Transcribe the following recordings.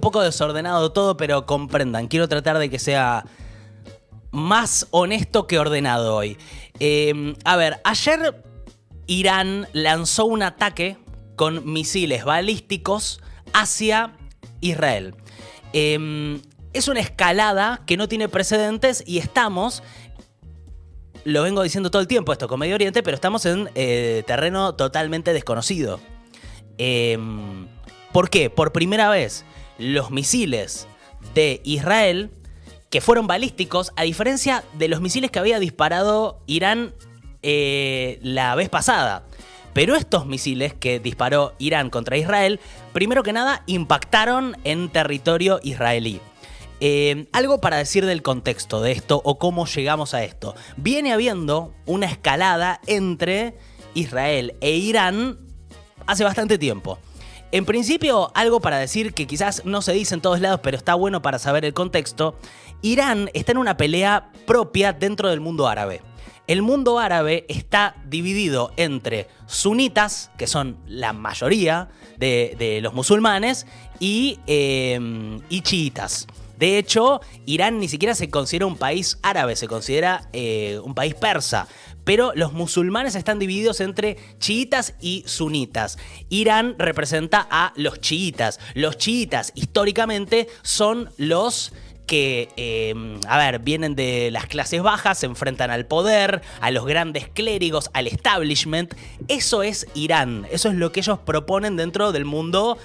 poco desordenado todo, pero comprendan, quiero tratar de que sea más honesto que ordenado hoy. A ver, ayer Irán lanzó un ataque con misiles balísticos hacia Israel. Es una escalada que no tiene precedentes y estamos, lo vengo diciendo todo el tiempo esto con Medio Oriente, pero estamos en terreno totalmente desconocido. ¿Por qué? Por primera vez los misiles de Israel, que fueron balísticos, a diferencia de los misiles que había disparado Irán la vez pasada. Pero estos misiles que disparó Irán contra Israel, primero que nada, impactaron en territorio israelí. Algo para decir del contexto de esto o cómo llegamos a esto. Viene habiendo una escalada entre Israel e Irán hace bastante tiempo. En principio, algo para decir que quizás no se dice en todos lados, pero está bueno para saber el contexto. Irán está en una pelea propia dentro del mundo árabe. El mundo árabe está dividido entre sunitas, que son la mayoría de los musulmanes, y chiitas. De hecho, Irán ni siquiera se considera un país árabe, se considera un país persa. Pero los musulmanes están divididos entre chiitas y sunitas. Irán representa a los chiitas. Los chiitas, históricamente, son los que, vienen de las clases bajas, se enfrentan al poder, a los grandes clérigos, al establishment. Eso es Irán, eso es lo que ellos proponen dentro del mundo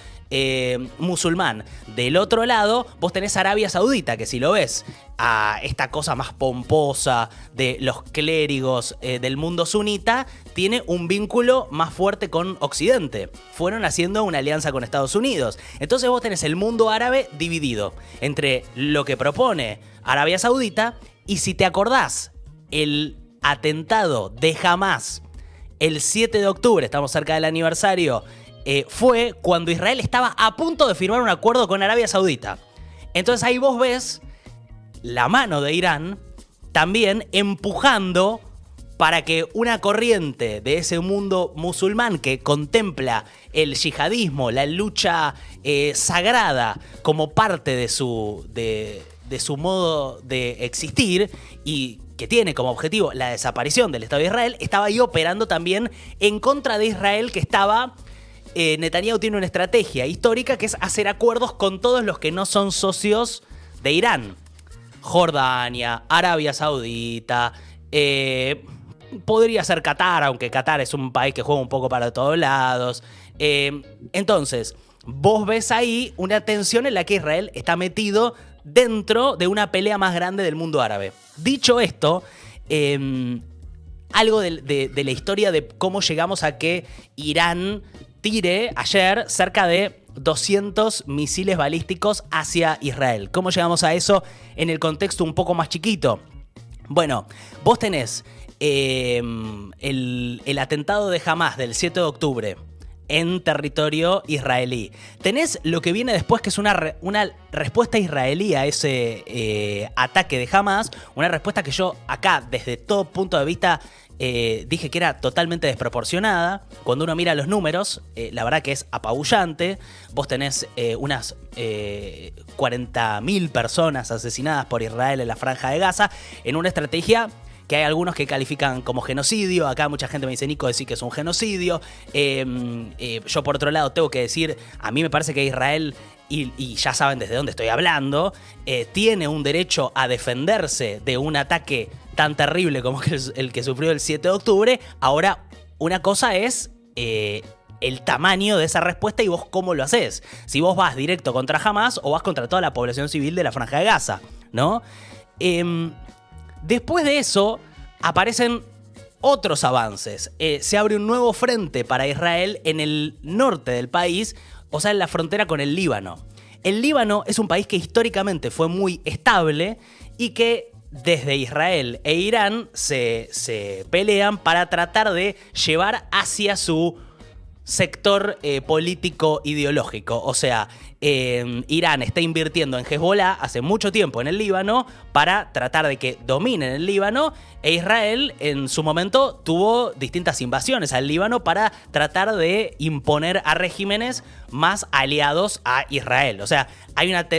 musulmán. Del otro lado, vos tenés Arabia Saudita, que si lo ves, a esta cosa más pomposa de los clérigos del mundo sunita, tiene un vínculo más fuerte con Occidente. Fueron haciendo una alianza con Estados Unidos. Entonces vos tenés el mundo árabe dividido entre lo que propone Arabia Saudita y, si te acordás, el atentado de Hamás el 7 de octubre, estamos cerca del aniversario, fue cuando Israel estaba a punto de firmar un acuerdo con Arabia Saudita. Entonces ahí vos ves la mano de Irán también empujando para que una corriente de ese mundo musulmán que contempla el yihadismo, la lucha sagrada como parte de su modo de existir y que tiene como objetivo la desaparición del Estado de Israel, estaba ahí operando también en contra de Israel, que estaba... Netanyahu tiene una estrategia histórica que es hacer acuerdos con todos los que no son socios de Irán. Jordania, Arabia Saudita, podría ser Qatar, aunque Qatar es un país que juega un poco para todos lados. Entonces, vos ves ahí una tensión en la que Israel está metido dentro de una pelea más grande del mundo árabe. Dicho esto, algo de la historia de cómo llegamos a que Irán tire ayer cerca de 200 misiles balísticos hacia Israel. ¿Cómo llegamos a eso en el contexto un poco más chiquito? Bueno, vos tenés el atentado de Hamás del 7 de octubre en territorio israelí. Tenés lo que viene después, que es una respuesta israelí a ese ataque de Hamás, una respuesta que yo acá, desde todo punto de vista, dije que era totalmente desproporcionada. Cuando uno mira los números, la verdad que es apabullante. Vos tenés unas 40.000 personas asesinadas por Israel en la Franja de Gaza, en una estrategia que hay algunos que califican como genocidio. Acá mucha gente me dice, Nico, decís que es un genocidio. Yo, por otro lado, tengo que decir, a mí me parece que Israel, y ya saben desde dónde estoy hablando, tiene un derecho a defenderse de un ataque tan terrible como el que sufrió el 7 de octubre. Ahora, una cosa es el tamaño de esa respuesta y vos cómo lo haces. Si vos vas directo contra Hamás o vas contra toda la población civil de la Franja de Gaza, ¿no? Después de eso, aparecen otros avances. Se abre un nuevo frente para Israel en el norte del país, o sea, en la frontera con el Líbano. El Líbano es un país que históricamente fue muy estable y que desde Israel e Irán se pelean para tratar de llevar hacia su sector político ideológico. O sea, Irán está invirtiendo en Hezbollah hace mucho tiempo en el Líbano para tratar de que dominen el Líbano, e Israel en su momento tuvo distintas invasiones al Líbano para tratar de imponer a regímenes más aliados a Israel. O sea,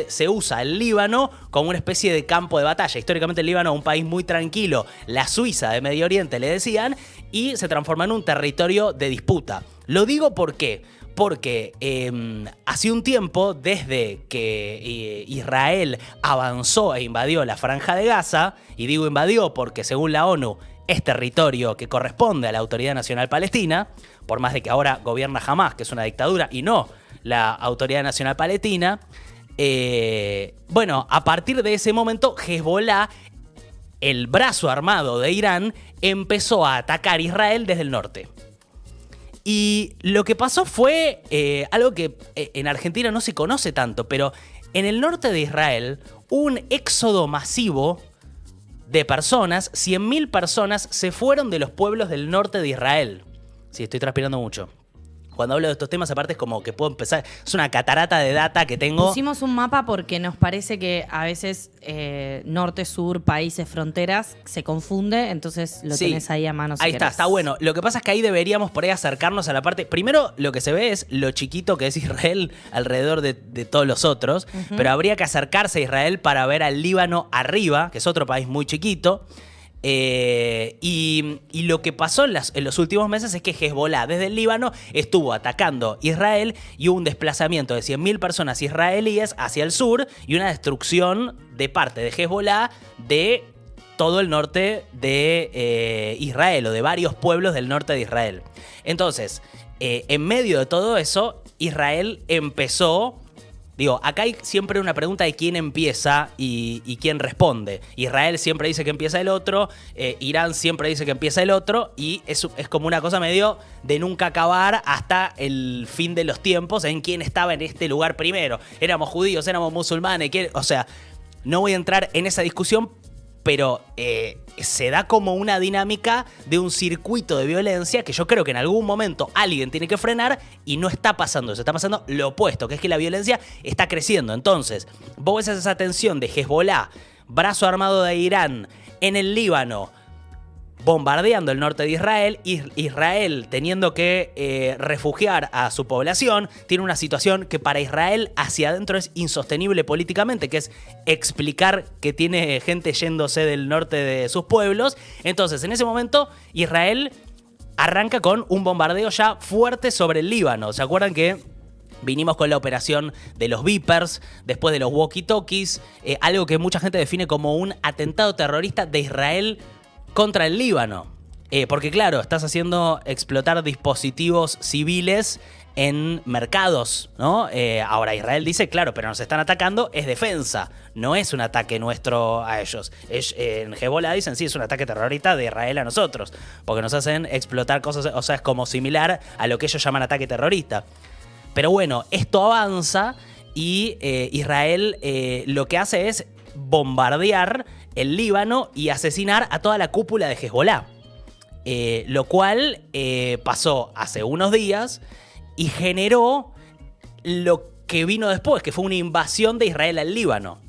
se usa el Líbano como una especie de campo de batalla. Históricamente el Líbano es un país muy tranquilo, la Suiza de Medio Oriente le decían, y se transformó en un territorio de disputa. Lo digo porque hace un tiempo, desde que Israel avanzó e invadió la Franja de Gaza, y digo invadió porque según la ONU es territorio que corresponde a la Autoridad Nacional Palestina, por más de que ahora gobierna Hamás, que es una dictadura, y no la Autoridad Nacional Palestina, a partir de ese momento Hezbollah, el brazo armado de Irán, empezó a atacar a Israel desde el norte. Y lo que pasó fue algo que en Argentina no se conoce tanto, pero en el norte de Israel hubo un éxodo masivo de personas. 100.000 personas se fueron de los pueblos del norte de Israel. Sí, estoy transpirando mucho. Cuando hablo de estos temas, aparte es como que puedo empezar. Es una catarata de data que tengo. Pusimos un mapa porque nos parece que a veces norte, sur, países, fronteras se confunde, entonces lo tenés ahí a mano. Ahí está bueno. Lo que pasa es que ahí deberíamos por ahí acercarnos a la parte. Primero, lo que se ve es lo chiquito que es Israel alrededor de todos los otros, pero habría que acercarse a Israel para ver al Líbano arriba, que es otro país muy chiquito. Y lo que pasó en los últimos meses es que Hezbollah desde el Líbano estuvo atacando Israel y hubo un desplazamiento de 100.000 personas israelíes hacia el sur y una destrucción de parte de Hezbollah de todo el norte de Israel, o de varios pueblos del norte de Israel. Entonces, en medio de todo eso, Israel empezó... acá hay siempre una pregunta de quién empieza y quién responde. Israel siempre dice que empieza el otro, Irán siempre dice que empieza el otro, y es como una cosa medio de nunca acabar hasta el fin de los tiempos en quién estaba en este lugar primero. ¿Éramos judíos? ¿Éramos musulmanes? O sea, no voy a entrar en esa discusión, pero se da como una dinámica de un circuito de violencia que yo creo que en algún momento alguien tiene que frenar, y no está pasando eso. Está pasando lo opuesto, que es que la violencia está creciendo. Entonces, vos ves esa tensión de Hezbollah, brazo armado de Irán, en el Líbano, bombardeando el norte de Israel, Israel teniendo que refugiar a su población. Tiene una situación que para Israel hacia adentro es insostenible políticamente, que es explicar que tiene gente yéndose del norte de sus pueblos. Entonces, en ese momento, Israel arranca con un bombardeo ya fuerte sobre el Líbano. ¿Se acuerdan que vinimos con la operación de los Vipers, después de los walkie-talkies, algo que mucha gente define como un atentado terrorista de Israel contra el Líbano? Porque claro, estás haciendo explotar dispositivos civiles en mercados, ¿no? Ahora Israel dice, claro, pero nos están atacando, es defensa, no es un ataque nuestro a ellos. En Hezbollah dicen, sí, es un ataque terrorista de Israel a nosotros, porque nos hacen explotar cosas, o sea, es como similar a lo que ellos llaman ataque terrorista. Pero bueno, esto avanza y Israel lo que hace es bombardear el Líbano y asesinar a toda la cúpula de Hezbollah. Lo cual pasó hace unos días y generó lo que vino después, que fue una invasión de Israel al Líbano.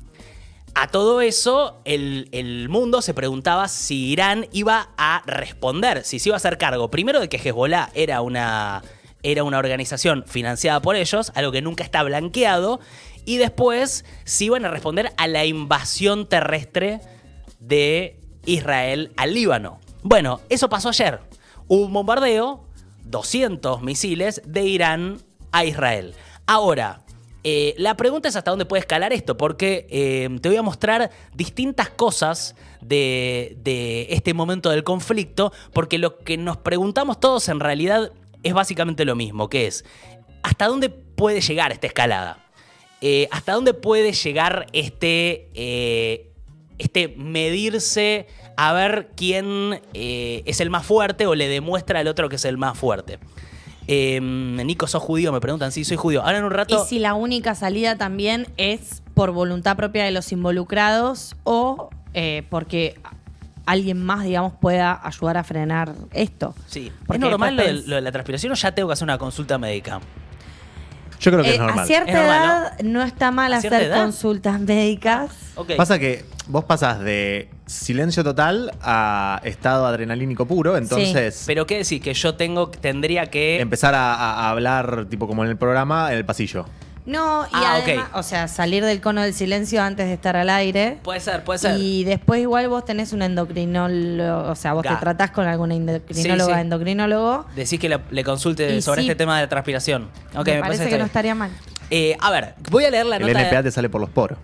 A todo eso, el mundo se preguntaba si Irán iba a responder, si se iba a hacer cargo, primero de que Hezbollah era una organización financiada por ellos, algo que nunca está blanqueado, y después si iban a responder a la invasión terrestre de Israel al Líbano. Bueno, eso pasó ayer. Hubo un bombardeo, 200 misiles de Irán a Israel. Ahora, la pregunta es hasta dónde puede escalar esto, porque te voy a mostrar distintas cosas de este momento del conflicto, porque lo que nos preguntamos todos en realidad es básicamente lo mismo, que es ¿hasta dónde puede llegar esta escalada? ¿Hasta dónde puede llegar este medirse a ver quién es el más fuerte o le demuestra al otro que es el más fuerte? Nico, ¿sos judío? Me preguntan. Sí, soy judío. Ahora en un rato... ¿Y si la única salida también es por voluntad propia de los involucrados o porque alguien más, digamos, pueda ayudar a frenar esto? Sí. Porque ¿es normal lo de la transpiración o ya tengo que hacer una consulta médica? Yo creo que es normal. A cierta Es normal, edad ¿no? está mal ¿A cierta hacer edad? consultas médicas. Ok. Pasa que vos pasás de silencio total a estado adrenalínico puro, entonces Pero ¿qué decís? Que yo tendría que... empezar a hablar, tipo como en el programa, en el pasillo. No, y además, ok. o sea, salir del cono del silencio antes de estar al aire. Puede ser, puede ser. Y después igual vos tenés un endocrinólogo, o sea, vos te tratás con alguna endocrinóloga, Sí, sí. endocrinólogo. Decís que le consulte Y sobre sí. este tema de la transpiración. Ok, me parece que está no bien. estaría mal. A ver, voy a leer la El nota... NPA te sale por los poros.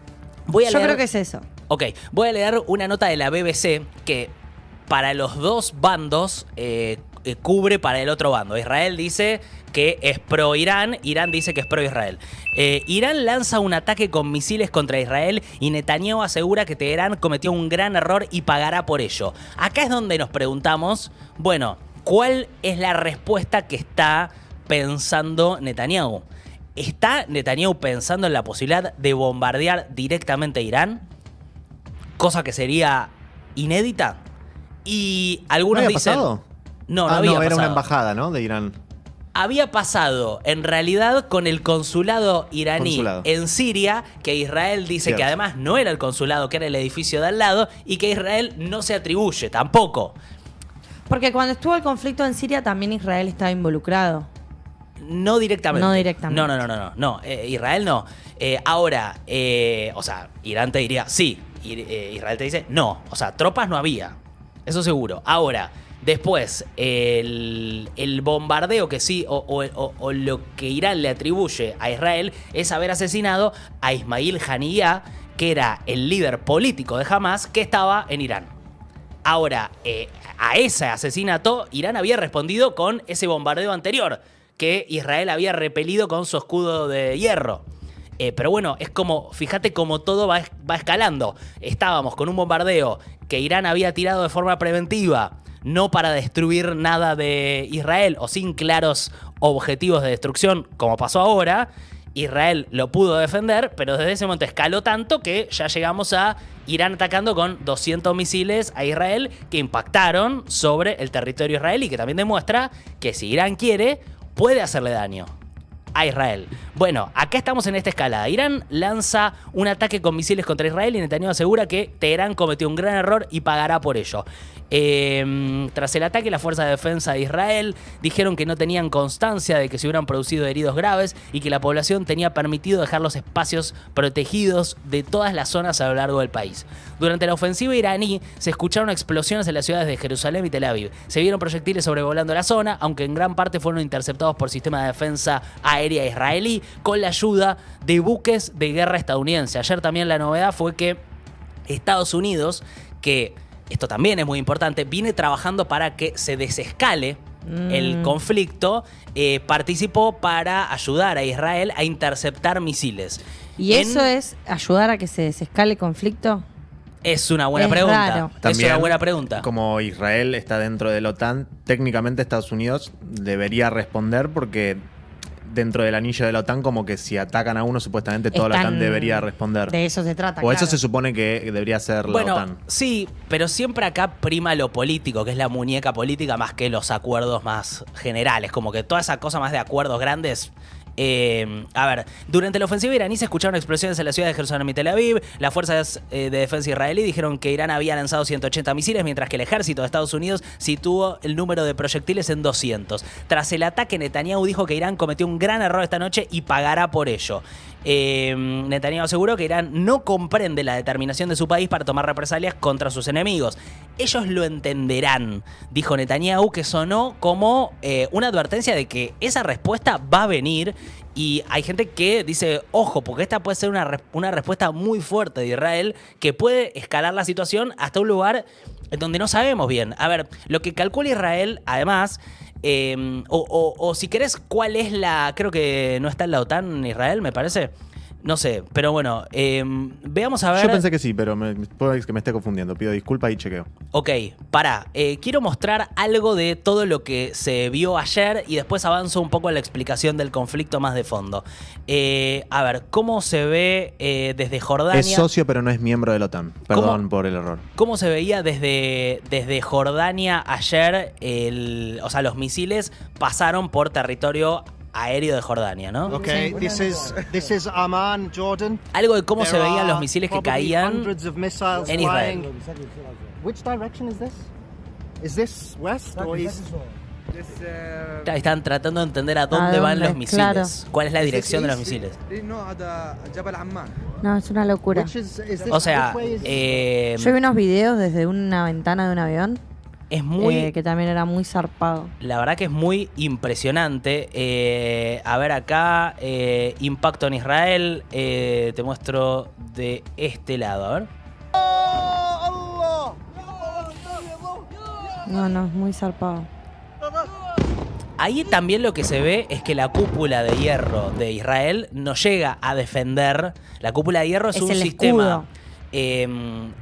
Voy a Yo leer- creo que es eso. Ok, voy a leer una nota de la BBC que para los dos bandos cubre para el otro bando. Israel dice que es pro Irán, Irán dice que es pro Israel. Irán lanza un ataque con misiles contra Israel y Netanyahu asegura que Teherán cometió un gran error y pagará por ello. Acá es donde nos preguntamos, bueno, ¿cuál es la respuesta que está pensando Netanyahu? ¿Está Netanyahu pensando en la posibilidad de bombardear directamente a Irán? Cosa que sería inédita. Y algunos ¿No había dicen... pasado? No había era pasado. una embajada, ¿no? De Irán. Había pasado en realidad con el consulado iraní Consulado. en Siria, que Israel dice Cierto. que además no era el consulado, que era el edificio de al lado, y que Israel no se atribuye tampoco. Porque cuando estuvo el conflicto en Siria también Israel estaba involucrado. No directamente. No directamente. No, Israel no. Ahora, o sea, Irán te diría sí. Israel te dice no. O sea, tropas no había. Eso seguro. Ahora, después, el bombardeo que sí, o lo que Irán le atribuye a Israel es haber asesinado a Ismail Haniyeh, que era el líder político de Hamas, que estaba en Irán. Ahora, a ese asesinato, Irán había respondido con ese bombardeo anterior, que Israel había repelido con su escudo de hierro. Pero bueno, es como, fíjate cómo todo va escalando. Estábamos con un bombardeo que Irán había tirado de forma preventiva, no para destruir nada de Israel o sin claros objetivos de destrucción, como pasó ahora. Israel lo pudo defender, pero desde ese momento escaló tanto que ya llegamos a Irán atacando con 200 misiles a Israel que impactaron sobre el territorio israelí, que también demuestra que si Irán quiere, puede hacerle daño a Israel. Bueno, acá estamos en esta escalada. Irán lanza un ataque con misiles contra Israel y Netanyahu asegura que Teherán cometió un gran error y pagará por ello. Tras el ataque, las fuerzas de defensa de Israel dijeron que no tenían constancia de que se hubieran producido heridos graves y que la población tenía permitido dejar los espacios protegidos de todas las zonas a lo largo del país. Durante la ofensiva iraní se escucharon explosiones en las ciudades de Jerusalén y Tel Aviv. Se vieron proyectiles sobrevolando la zona, aunque en gran parte fueron interceptados por sistemas de defensa aérea israelí con la ayuda de buques de guerra estadounidense. Ayer también la novedad fue que Estados Unidos, que esto también es muy importante, viene trabajando para que se desescale el conflicto, participó para ayudar a Israel a interceptar misiles. ¿Y eso es ayudar a que se desescale el conflicto? Es una buena Es pregunta. raro. Es una buena pregunta. Como Israel está dentro de la OTAN, técnicamente Estados Unidos debería responder porque dentro del anillo de la OTAN, como que si atacan a uno, supuestamente toda la Están- OTAN debería responder. De eso se trata. O eso claro. se supone que debería ser la Bueno, OTAN. sí, pero siempre acá prima lo político, que es la muñeca política, más que los acuerdos más generales. Como que toda esa cosa más de acuerdos grandes. A ver, durante la ofensiva iraní se escucharon explosiones en la ciudad de Jerusalén y Tel Aviv. Las fuerzas de defensa israelí dijeron que Irán había lanzado 180 misiles, mientras que el ejército de Estados Unidos situó el número de proyectiles en 200. Tras el ataque, Netanyahu dijo que Irán cometió un gran error esta noche y pagará por ello. Netanyahu aseguró que Irán no comprende la determinación de su país para tomar represalias contra sus enemigos. Ellos lo entenderán, dijo Netanyahu, que sonó como una advertencia de que esa respuesta va a venir. Y hay gente que dice, ojo, porque esta puede ser una respuesta muy fuerte de Israel que puede escalar la situación hasta un lugar en donde no sabemos bien. A ver, lo que calcula Israel, además, o si querés, ¿cuál es la...? Creo que no está en la OTAN en Israel, me parece. No sé, pero bueno, veamos a ver... Yo pensé que sí, pero puede que me esté confundiendo. Pido disculpas y chequeo. Ok, pará. Quiero mostrar algo de todo lo que se vio ayer y después avanzo un poco en la explicación del conflicto más de fondo. A ver, ¿cómo se ve desde Jordania? Es socio, pero no es miembro de la OTAN. Perdón por el error. ¿Cómo se veía desde Jordania ayer? O sea, los misiles pasaron por territorio aéreo de Jordania, ¿no? Okay, this is Amman, Jordan. Algo de cómo se There veían are los misiles que probably caían hundreds of missiles en Israel. flying. Which direction is this? Is this west or east? Están tratando de entender a dónde van los misiles. Claro. ¿Cuál es la dirección de los misiles? No, es una locura. Which is this, O sea, which way is- Yo vi unos videos desde una ventana de un avión es muy... que también era muy zarpado. La verdad que es muy impresionante. A ver acá, impacto en Israel. Te muestro de este lado. A ver. No, es muy zarpado. Ahí también lo que se ve es que la cúpula de hierro de Israel no llega a defender. La cúpula de hierro es Es un el sistema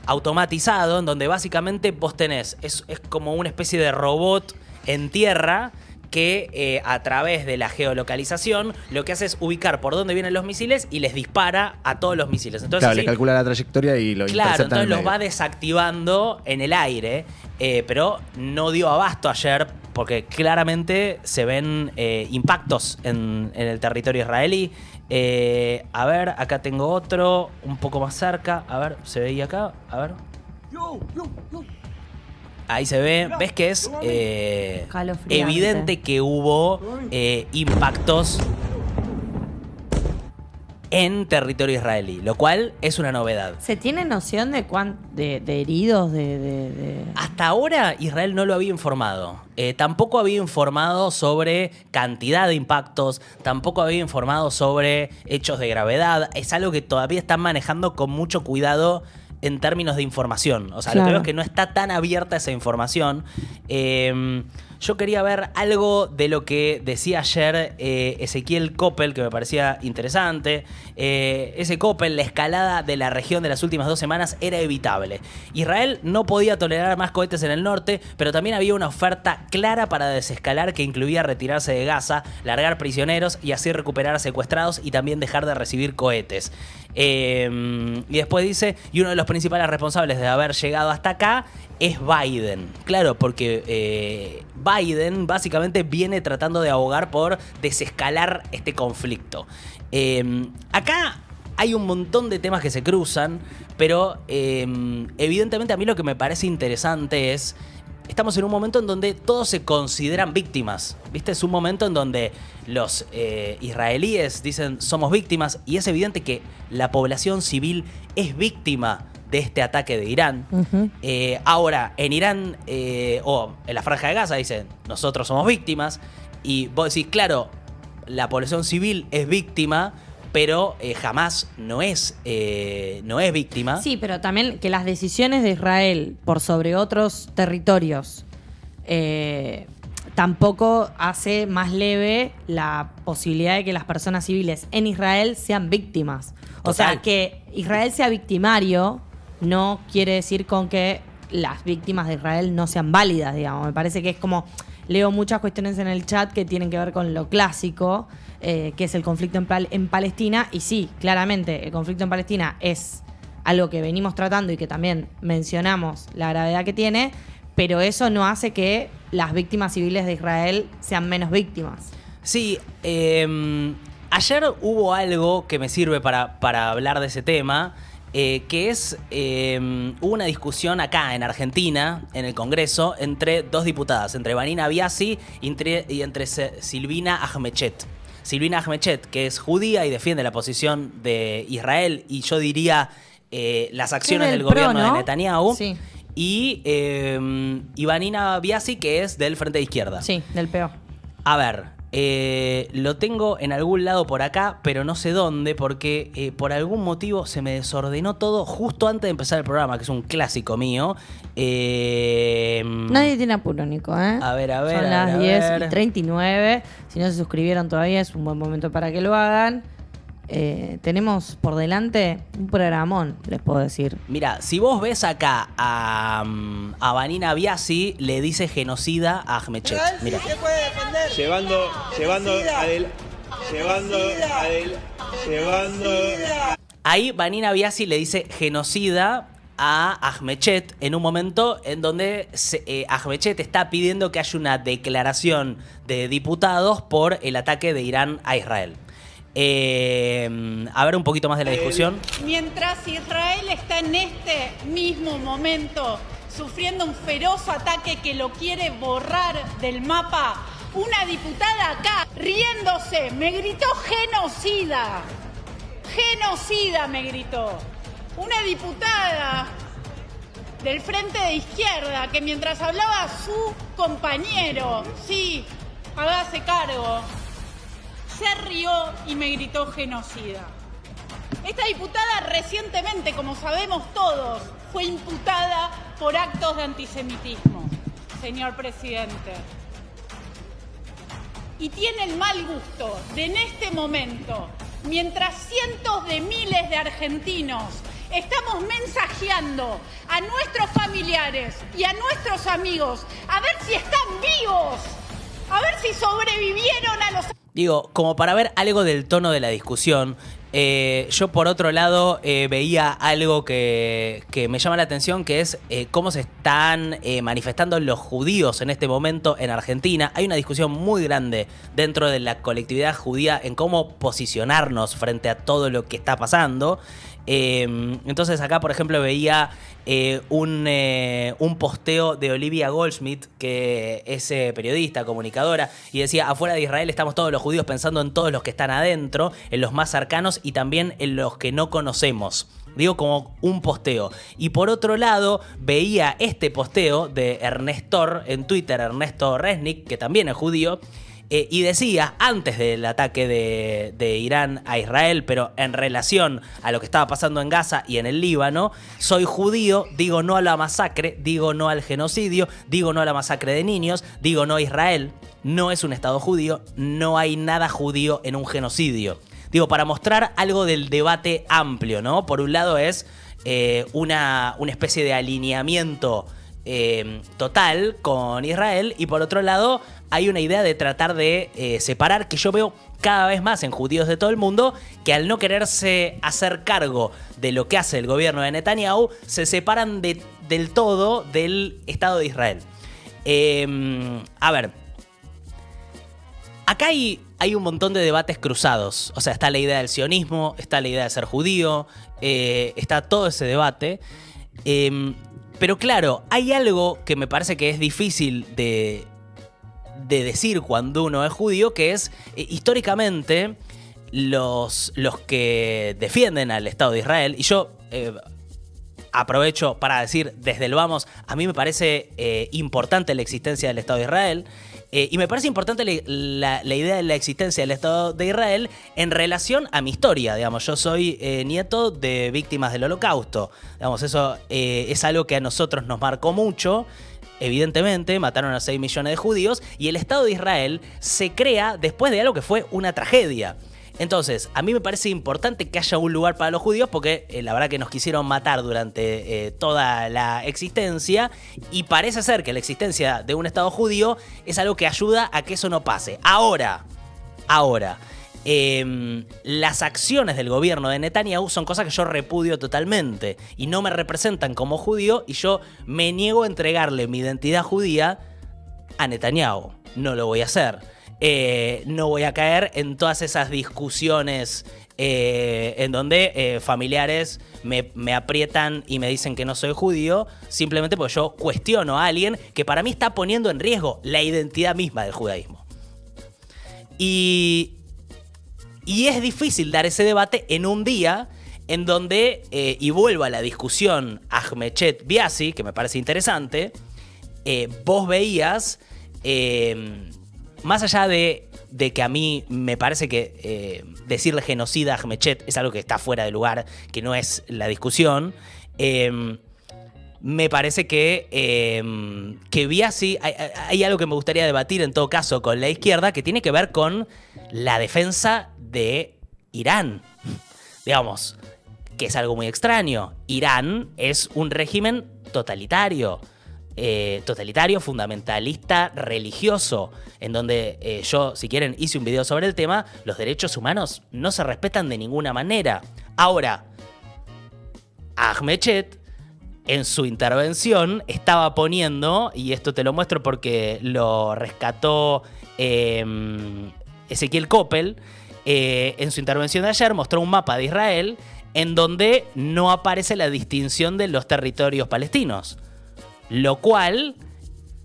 automatizado en donde básicamente vos tenés, es como una especie de robot en tierra que a través de la geolocalización lo que hace es ubicar por dónde vienen los misiles y les dispara a todos los misiles. Entonces, Claro, así- le calcula la trayectoria y lo Claro, intercepta en entonces el los medio. va desactivando en el aire, pero no dio abasto ayer porque claramente se ven impactos en el territorio israelí. A ver, acá tengo otro, un poco más cerca. A ver, ¿se veía acá? A ver. Ahí se ve, ves que es Escalofriante. evidente que hubo impactos en territorio israelí, lo cual es una novedad. ¿Se tiene noción de de heridos? Hasta ahora Israel no lo había informado. Tampoco había informado sobre cantidad de impactos, tampoco había informado sobre hechos de gravedad. Es algo que todavía están manejando con mucho cuidado en términos de información. O sea, lo que Claro. veo es que no está tan abierta esa información. Yo quería ver algo de lo que decía ayer Ezequiel Koppel, que me parecía interesante. Ese Koppel, la escalada de la región de las últimas 2 semanas era evitable. Israel no podía tolerar más cohetes en el norte, pero también había una oferta clara para desescalar que incluía retirarse de Gaza, largar prisioneros y así recuperar secuestrados y también dejar de recibir cohetes. Y después dice, y uno de los principales responsables de haber llegado hasta acá es Biden. Claro, porque Biden básicamente viene tratando de abogar por desescalar este conflicto. Acá hay un montón de temas que se cruzan, pero evidentemente a mí lo que me parece interesante es... Estamos en un momento en donde todos se consideran víctimas, ¿viste? Es un momento en donde los israelíes dicen somos víctimas y es evidente que la población civil es víctima de este ataque de Irán. Ujú. Ahora, en Irán o en la Franja de Gaza dicen nosotros somos víctimas y vos decís, claro, la población civil es víctima, pero Hamás no es víctima. Sí, pero también que las decisiones de Israel por sobre otros territorios tampoco hace más leve la posibilidad de que las personas civiles en Israel sean víctimas. O Total. sea, que Israel sea victimario no quiere decir con que las víctimas de Israel no sean válidas, digamos. Me parece que es como... Leo muchas cuestiones en el chat que tienen que ver con lo clásico, que es el conflicto en Palestina. Y sí, claramente, el conflicto en Palestina es algo que venimos tratando y que también mencionamos la gravedad que tiene, pero eso no hace que las víctimas civiles de Israel sean menos víctimas. Sí, ayer hubo algo que me sirve para hablar de ese tema, que es, hubo una discusión acá en Argentina, en el Congreso, entre dos diputadas, entre Vanina Biasi y entre Silvina Ahmechet. Silvina Ahmechet, que es judía y defiende la posición de Israel y yo diría las acciones del gobierno de Netanyahu. Sí. Y Vanina Biasi, que es del Frente de Izquierda. Sí, del PO. A ver, lo tengo en algún lado por acá, pero no sé dónde, porque por algún motivo se me desordenó todo justo antes de empezar el programa, que es un clásico mío. Nadie tiene apuro, Nico, ¿eh? A ver, Son las 10:39. Si no se suscribieron todavía, es un buen momento para que lo hagan. Tenemos por delante un programón, les puedo decir. Mira, si vos ves acá a Vanina Biasi, le dice genocida a Ahmechet. Mira. Llevando Ahí Vanina Biasi le dice genocida a Ahmechet en un momento en donde Ahmechet está pidiendo que haya una declaración de diputados por el ataque de Irán a Israel. A ver un poquito más de la discusión. Mientras Israel está en este mismo momento sufriendo un feroz ataque que lo quiere borrar del mapa, una diputada acá, riéndose, me gritó genocida. Genocida me gritó. Una diputada del Frente de Izquierda que mientras hablaba su compañero, sí, hágase cargo, se rió y me gritó genocida. Esta diputada recientemente, como sabemos todos, fue imputada por actos de antisemitismo, señor presidente. Y tiene el mal gusto de en este momento, mientras cientos de miles de argentinos estamos mensajeando a nuestros familiares y a nuestros amigos a ver si están vivos, a ver si sobrevivieron a los... Digo, como para ver algo del tono de la discusión, yo por otro lado veía algo que me llama la atención, que es cómo se están manifestando los judíos en este momento en Argentina. Hay una discusión muy grande dentro de la colectividad judía en cómo posicionarnos frente a todo lo que está pasando. Entonces acá, por ejemplo, veía un posteo de Olivia Goldschmidt, que es periodista, comunicadora, y decía: afuera de Israel estamos todos los judíos pensando en todos los que están adentro, en los más cercanos y también en los que no conocemos. Digo, como un posteo. Y por otro lado, veía este posteo de Ernestor en Twitter, Ernesto Resnick, que también es judío, y decía, antes del ataque de Irán a Israel, pero en relación a lo que estaba pasando en Gaza y en el Líbano: soy judío, digo no a la masacre, digo no al genocidio, digo no a la masacre de niños, digo no a Israel, no es un Estado judío, no hay nada judío en un genocidio. Digo, para mostrar algo del debate amplio, ¿no? Por un lado es una especie de alineamiento total con Israel, y por otro lado hay una idea de tratar de separar, que yo veo cada vez más en judíos de todo el mundo, que al no quererse hacer cargo de lo que hace el gobierno de Netanyahu, se separan del todo del Estado de Israel. A ver, acá hay un montón de debates cruzados. O sea, está la idea del sionismo, está la idea de ser judío, está todo ese debate. Pero claro, hay algo que me parece que es difícil de decir cuando uno es judío, que es, históricamente, los que defienden al Estado de Israel, y yo aprovecho para decir desde el vamos, a mí me parece importante la existencia del Estado de Israel, y me parece importante la idea de la existencia del Estado de Israel en relación a mi historia. Digamos, yo soy nieto de víctimas del Holocausto. Digamos, eso es algo que a nosotros nos marcó mucho. Evidentemente, mataron a 6 millones de judíos, y el Estado de Israel se crea después de algo que fue una tragedia. Entonces, a mí me parece importante que haya un lugar para los judíos, porque la verdad que nos quisieron matar durante toda la existencia, y parece ser que la existencia de un Estado judío es algo que ayuda a que eso no pase. Ahora, las acciones del gobierno de Netanyahu son cosas que yo repudio totalmente, y no me representan como judío, y yo me niego a entregarle mi identidad judía a Netanyahu. No lo voy a hacer. No voy a caer en todas esas discusiones en donde familiares me aprietan y me dicen que no soy judío, simplemente porque yo cuestiono a alguien que para mí está poniendo en riesgo la identidad misma del judaísmo. Y es difícil dar ese debate en un día en donde, y vuelvo a la discusión Ahmechet-Biasi, que me parece interesante, vos veías... más allá de que a mí me parece que decirle genocida a Ahmechet es algo que está fuera de lugar, que no es la discusión, me parece que Biasi, hay algo que me gustaría debatir en todo caso con la izquierda, que tiene que ver con la defensa de Irán. Digamos, que es algo muy extraño. Irán es un régimen totalitario. Fundamentalista, religioso, en donde yo, si quieren, hice un video sobre el tema. Los derechos humanos no se respetan de ninguna manera. Ahora, a Ahmechet en su intervención estaba poniendo, y esto te lo muestro porque lo rescató Ezequiel Coppel, en su intervención de ayer mostró un mapa de Israel en donde no aparece la distinción de los territorios palestinos, lo cual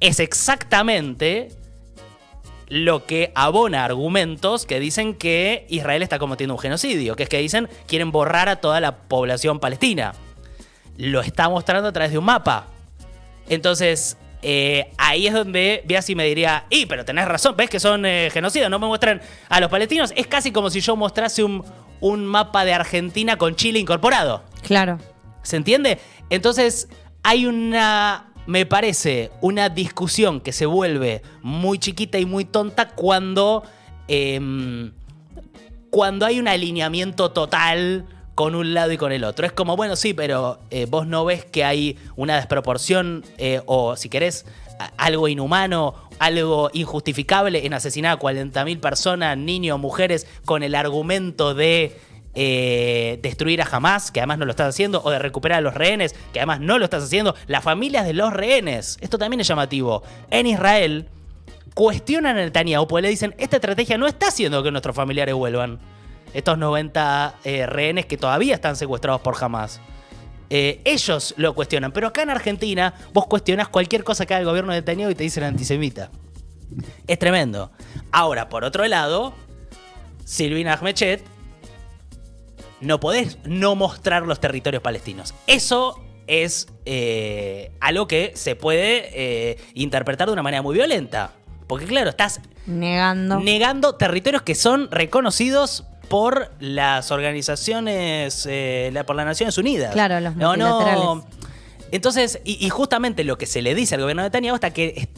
es exactamente lo que abona argumentos que dicen que Israel está cometiendo un genocidio, que es que dicen quieren borrar a toda la población palestina. Lo está mostrando a través de un mapa. Entonces, ahí es donde Biasi me diría, pero tenés razón, ves que son genocidas, no me muestran a los palestinos. Es casi como si yo mostrase un mapa de Argentina con Chile incorporado. Claro. ¿Se entiende? Entonces, hay me parece, una discusión que se vuelve muy chiquita y muy tonta cuando hay un alineamiento total con un lado y con el otro. Es como, bueno, sí, pero vos no ves que hay una desproporción o, si querés, algo inhumano, algo injustificable en asesinar a 40.000 personas, niños, mujeres, con el argumento de destruir a Hamas, que además no lo estás haciendo, o de recuperar a los rehenes, que además no lo estás haciendo. Las familias de los rehenes, esto también es llamativo, en Israel cuestionan a Netanyahu porque le dicen, esta estrategia no está haciendo que nuestros familiares vuelvan. Estos 90 rehenes que todavía están secuestrados por Hamas. Ellos lo cuestionan, pero acá en Argentina vos cuestionás cualquier cosa que haga el gobierno de Netanyahu y te dicen antisemita. Es tremendo. Ahora, por otro lado, Silvina Ahmechet, no podés no mostrar los territorios palestinos. Eso es algo que se puede interpretar de una manera muy violenta. Porque claro, estás negando territorios que son reconocidos por las organizaciones, por las Naciones Unidas. Claro, los multilaterales. No. Entonces, y justamente lo que se le dice al gobierno de Netanyahu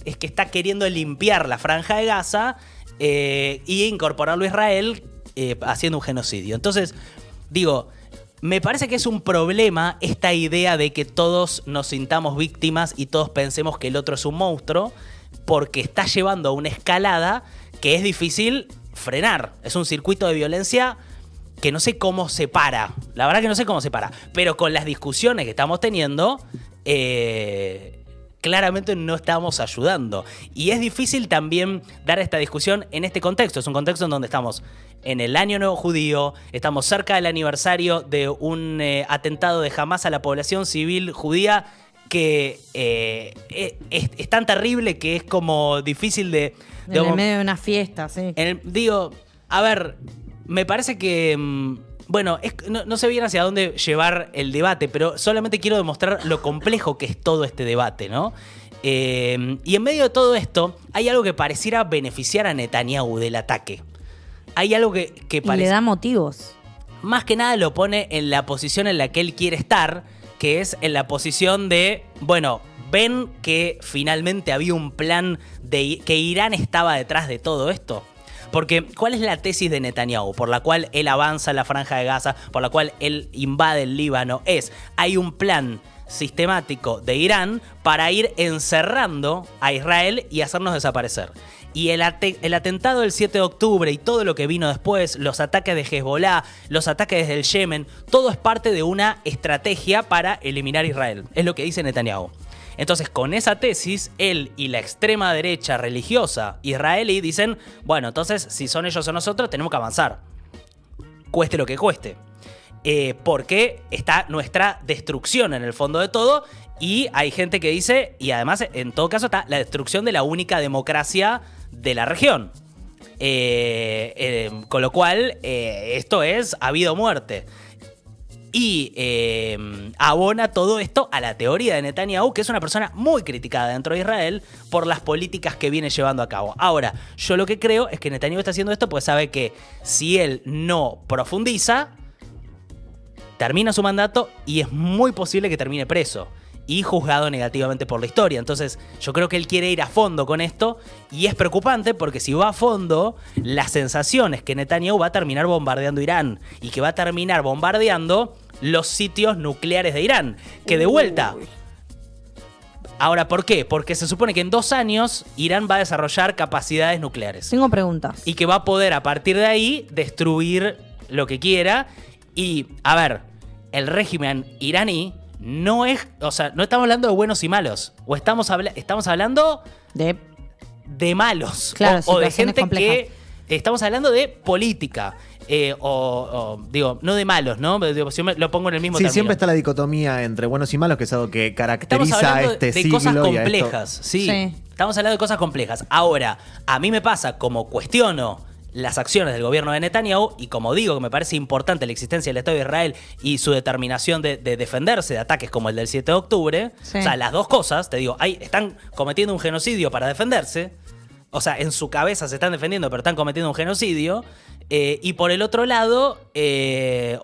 es que está queriendo limpiar la franja de Gaza y incorporarlo a Israel haciendo un genocidio. Entonces, digo, me parece que es un problema esta idea de que todos nos sintamos víctimas y todos pensemos que el otro es un monstruo, porque está llevando a una escalada que es difícil frenar. Es un circuito de violencia que no sé cómo se para. La verdad que no sé cómo se para. Pero con las discusiones que estamos teniendo, claramente no estamos ayudando. Y es difícil también dar esta discusión en este contexto. Es un contexto en donde estamos en el Año Nuevo Judío, estamos cerca del aniversario de un atentado de Hamas a la población civil judía que es tan terrible que es como difícil de en el medio de una fiesta, sí. Digo, a ver, me parece que, bueno, no sé bien hacia dónde llevar el debate, pero solamente quiero demostrar lo complejo que es todo este debate, ¿no? Y en medio de todo esto, hay algo que pareciera beneficiar a Netanyahu del ataque. Hay algo que parece... Y le da motivos. Más que nada lo pone en la posición en la que él quiere estar, que es en la posición de, bueno, ven que finalmente había un plan de que Irán estaba detrás de todo esto. Porque, ¿cuál es la tesis de Netanyahu? Por la cual él avanza en la franja de Gaza, por la cual él invade el Líbano. Hay un plan sistemático de Irán para ir encerrando a Israel y hacernos desaparecer. Y el atentado del 7 de octubre y todo lo que vino después, los ataques de Hezbollah, los ataques desde el Yemen, todo es parte de una estrategia para eliminar a Israel. Es lo que dice Netanyahu. Entonces, con esa tesis, él y la extrema derecha religiosa israelí dicen, bueno, entonces, si son ellos o nosotros, tenemos que avanzar. Cueste lo que cueste. Porque está nuestra destrucción en el fondo de todo. Y hay gente que dice, y además, en todo caso, está la destrucción de la única democracia de la región. Con lo cual, esto es habido o muerte. Y abona todo esto a la teoría de Netanyahu, que es una persona muy criticada dentro de Israel por las políticas que viene llevando a cabo. Ahora, yo lo que creo es que Netanyahu está haciendo esto pues sabe que si él no profundiza, termina su mandato y es muy posible que termine preso y juzgado negativamente por la historia. Entonces, yo creo que él quiere ir a fondo con esto y es preocupante porque si va a fondo, la sensación es que Netanyahu va a terminar bombardeando Irán y que va a terminar bombardeando los sitios nucleares de Irán. Que de vuelta... Ahora, ¿por qué? Porque se supone que en 2 años Irán va a desarrollar capacidades nucleares. Tengo preguntas. Y que va a poder a partir de ahí destruir lo que quiera. Y, a ver, el régimen iraní no es, o sea, no estamos hablando de buenos y malos, o estamos hablando de malos, Claro, o de situaciones gente complejas. que estamos hablando de política, digo, no de malos, ¿no? Digo, si yo lo pongo en el mismo Sí, término. siempre está la dicotomía entre buenos y malos, que es algo que Estamos caracteriza a hablando este de siglo cosas y a esto. complejas, sí. Estamos hablando de cosas complejas. Ahora, a mí me pasa, como cuestiono las acciones del gobierno de Netanyahu, y como digo que me parece importante la existencia del Estado de Israel y su determinación de defenderse de ataques como el del 7 de octubre, Sí. o sea, las dos cosas, te digo, están cometiendo un genocidio para defenderse, o sea, en su cabeza se están defendiendo, pero están cometiendo un genocidio, y por el otro lado,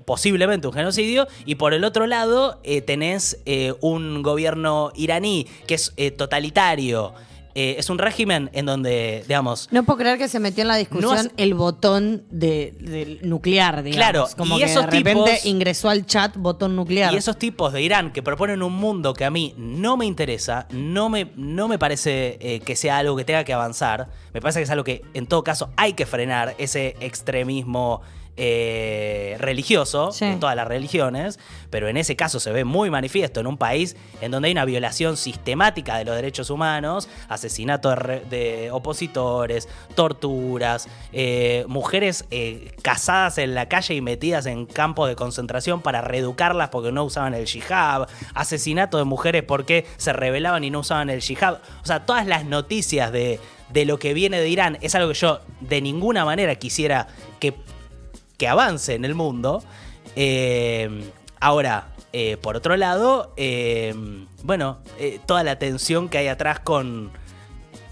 posiblemente un genocidio, y por el otro lado tenés un gobierno iraní que es totalitario. Es un régimen en donde, digamos... No puedo creer que se metió en la discusión No has- el botón del nuclear, digamos. Claro, como y que esos de repente tipos- ingresó al chat botón nuclear. Y esos tipos de Irán que proponen un mundo que a mí no me interesa, no me parece que sea algo que tenga que avanzar. Me parece que es algo que en todo caso hay que frenar, ese extremismo religioso, Sí. en todas las religiones, pero en ese caso se ve muy manifiesto en un país en donde hay una violación sistemática de los derechos humanos, asesinato de opositores, torturas, mujeres casadas en la calle y metidas en campos de concentración para reeducarlas porque no usaban el hijab, asesinato de mujeres porque se rebelaban y no usaban el hijab. O sea, todas las noticias de lo que viene de Irán es algo que yo de ninguna manera quisiera que avance en el mundo. Ahora, por otro lado, toda la tensión que hay atrás con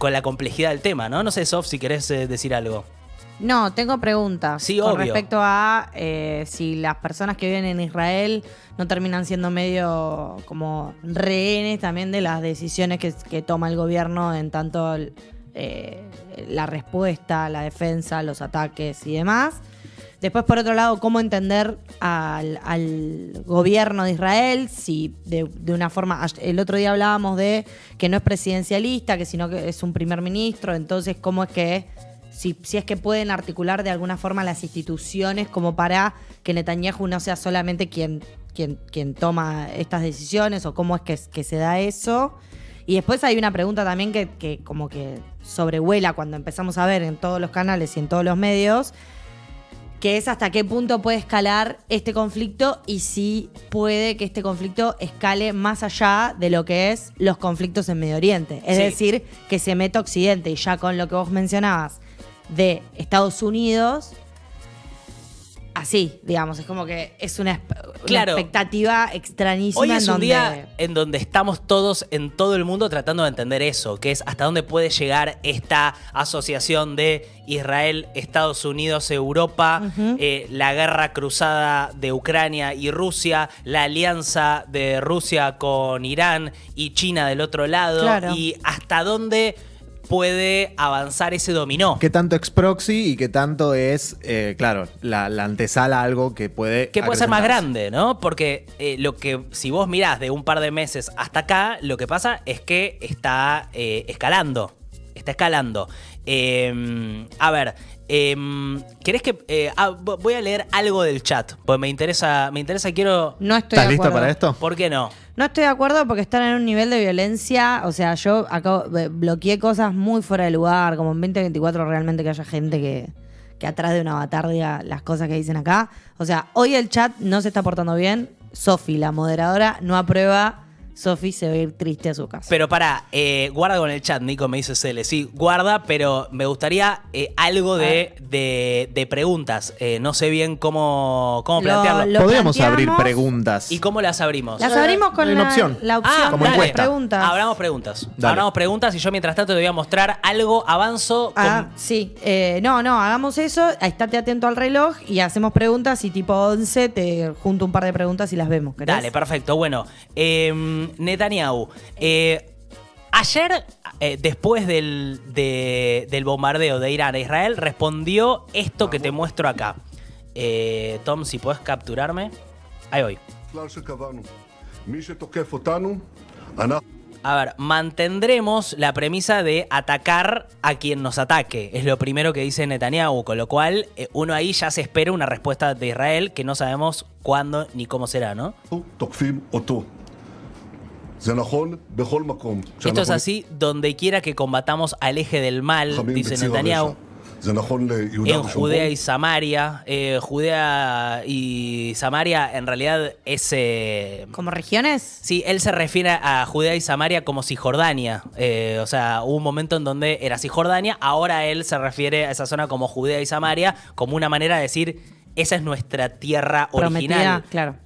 la complejidad del tema, ¿no? No sé, Sof, si querés decir algo. No, tengo preguntas Sí, con obvio. respecto a si las personas que viven en Israel no terminan siendo medio como rehenes también de las decisiones que toma el gobierno en tanto la respuesta, la defensa, los ataques y demás. Después, por otro lado, cómo entender al gobierno de Israel, si de una forma... El otro día hablábamos de que no es presidencialista, que sino que es un primer ministro, entonces cómo es que... Si es que pueden articular de alguna forma las instituciones como para que Netanyahu no sea solamente quien toma estas decisiones, o cómo es que se da eso. Y después hay una pregunta también que como que sobrevuela cuando empezamos a ver en todos los canales y en todos los medios, que es hasta qué punto puede escalar este conflicto y si puede que este conflicto escale más allá de lo que es los conflictos en Medio Oriente. Es Sí. decir, que se meta Occidente, y ya con lo que vos mencionabas de Estados Unidos, así, digamos, es como que es una Claro. expectativa extrañísima. Hoy es en un donde, día en donde estamos todos en todo el mundo tratando de entender eso, que es hasta dónde puede llegar esta asociación de Israel, Estados Unidos, Europa, la guerra cruzada de Ucrania y Rusia, la alianza de Rusia con Irán y China del otro lado, Claro. y hasta dónde puede avanzar ese dominó. ¿Qué tanto ex proxy y qué tanto es, claro, la antesala a algo que puede... Que puede ser más acrecentarse? grande, ¿no? Porque lo que, si vos mirás de un par de meses hasta acá, lo que pasa es que está escalando. Está escalando. A ver, ¿querés que...? Voy a leer algo del chat, porque me interesa, quiero... No estoy ¿Estás de listo acuerdo. para esto? ¿Por qué no? No estoy de acuerdo porque están en un nivel de violencia. O sea, yo bloqueé cosas muy fuera de lugar, como en 2024 realmente que haya gente que atrás de un avatar diga las cosas que dicen acá. O sea, hoy el chat no se está portando bien. Sofi, la moderadora, no aprueba. Sofi se va a ir triste a su casa. Pero pará, guarda con el chat, Nico, me dice Cele. Sí, guarda, pero me gustaría algo de preguntas. No sé bien cómo plantearlo. Lo Podríamos abrir planteamos preguntas. ¿Y cómo las abrimos? Las abrimos con Hay una la opción. la opción como de encuesta. preguntas. Abramos preguntas. Dale. Abramos preguntas y yo mientras tanto te voy a mostrar algo, avanzo. Sí. No, hagamos eso. Estate atento al reloj y hacemos preguntas y tipo 11 te junto un par de preguntas y las vemos. ¿Querés? Dale, perfecto. Bueno, Netanyahu. Ayer, después del bombardeo de Irán a Israel, respondió esto que te muestro acá. Tom, si puedes capturarme. Ahí voy. הכלל שקבענו. מי שתוקף אותנו, אנחנו... A ver, mantendremos la premisa de atacar a quien nos ataque. Es lo primero que dice Netanyahu, con lo cual uno ahí ya se espera una respuesta de Israel que no sabemos cuándo ni cómo será, ¿no? תוקפים אותו. זה נכון בכל מקום. Esto es así donde quiera que combatamos al eje del mal, נלחמים dice בציר Netanyahu. הרשע. זה נכון ליהודה En Judea ושומרון. y Samaria. Judea y Samaria en realidad es... ¿Como regiones? Sí, él se refiere a Judea y Samaria como Cisjordania. O sea, hubo un momento en donde era Cisjordania, ahora él se refiere a esa zona como Judea y Samaria, como una manera de decir, esa es nuestra tierra original. Prometida, claro.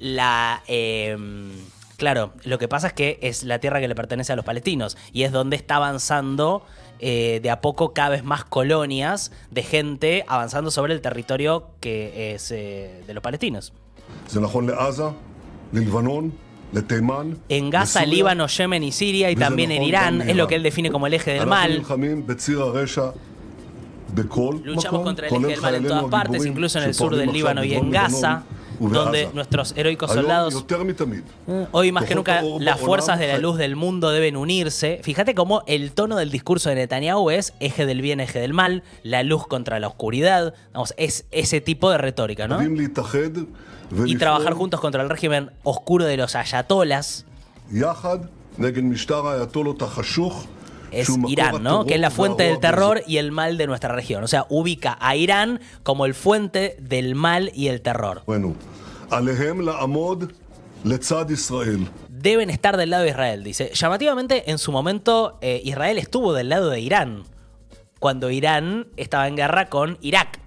Claro, lo que pasa es que es la tierra que le pertenece a los palestinos y es donde está avanzando de a poco cada vez más colonias de gente avanzando sobre el territorio que es de los palestinos. זה נכון לעזה, ללבנון, לתימן, En Gaza, לסוריה. Líbano, Yemen y Siria y וזה también en נכון Irán, גם es lo לאיראן. que él define como el eje del אנחנו mal. נלחמים בציר הרשע בכל Luchamos מקום, contra el eje כולל del mal en חיילינו todas partes, הגיבורים incluso en el sur del שפועלים Líbano עכשיו y en בדרום Gaza, לבנון donde ובעזה. nuestros heroicos היום soldados, יותר מתמיד. hoy más que כוחות nunca, האור las בעולם fuerzas de la חי- luz del mundo deben unirse. Fíjate cómo el tono del discurso de Netanyahu es eje del bien, eje del mal, la luz contra la oscuridad. Vamos, es ese tipo de retórica, ¿no? חייבים להתאחד Y trabajar ולפעול juntos contra el régimen oscuro de los ayatolas. יחד נגד משטר האייתולות החשוך. Es שהוא מקור Irán, ¿no? הטרור Que es la fuente del והרוע terror באזור. y el mal de nuestra región. O sea, ubica a Irán como el fuente del mal y el terror. bueno, עליהם לעמוד לצד ישראל. Deben estar del lado de Israel, dice. Llamativamente, en su momento, Israel estuvo del lado de Irán, cuando Irán estaba en guerra con Irak.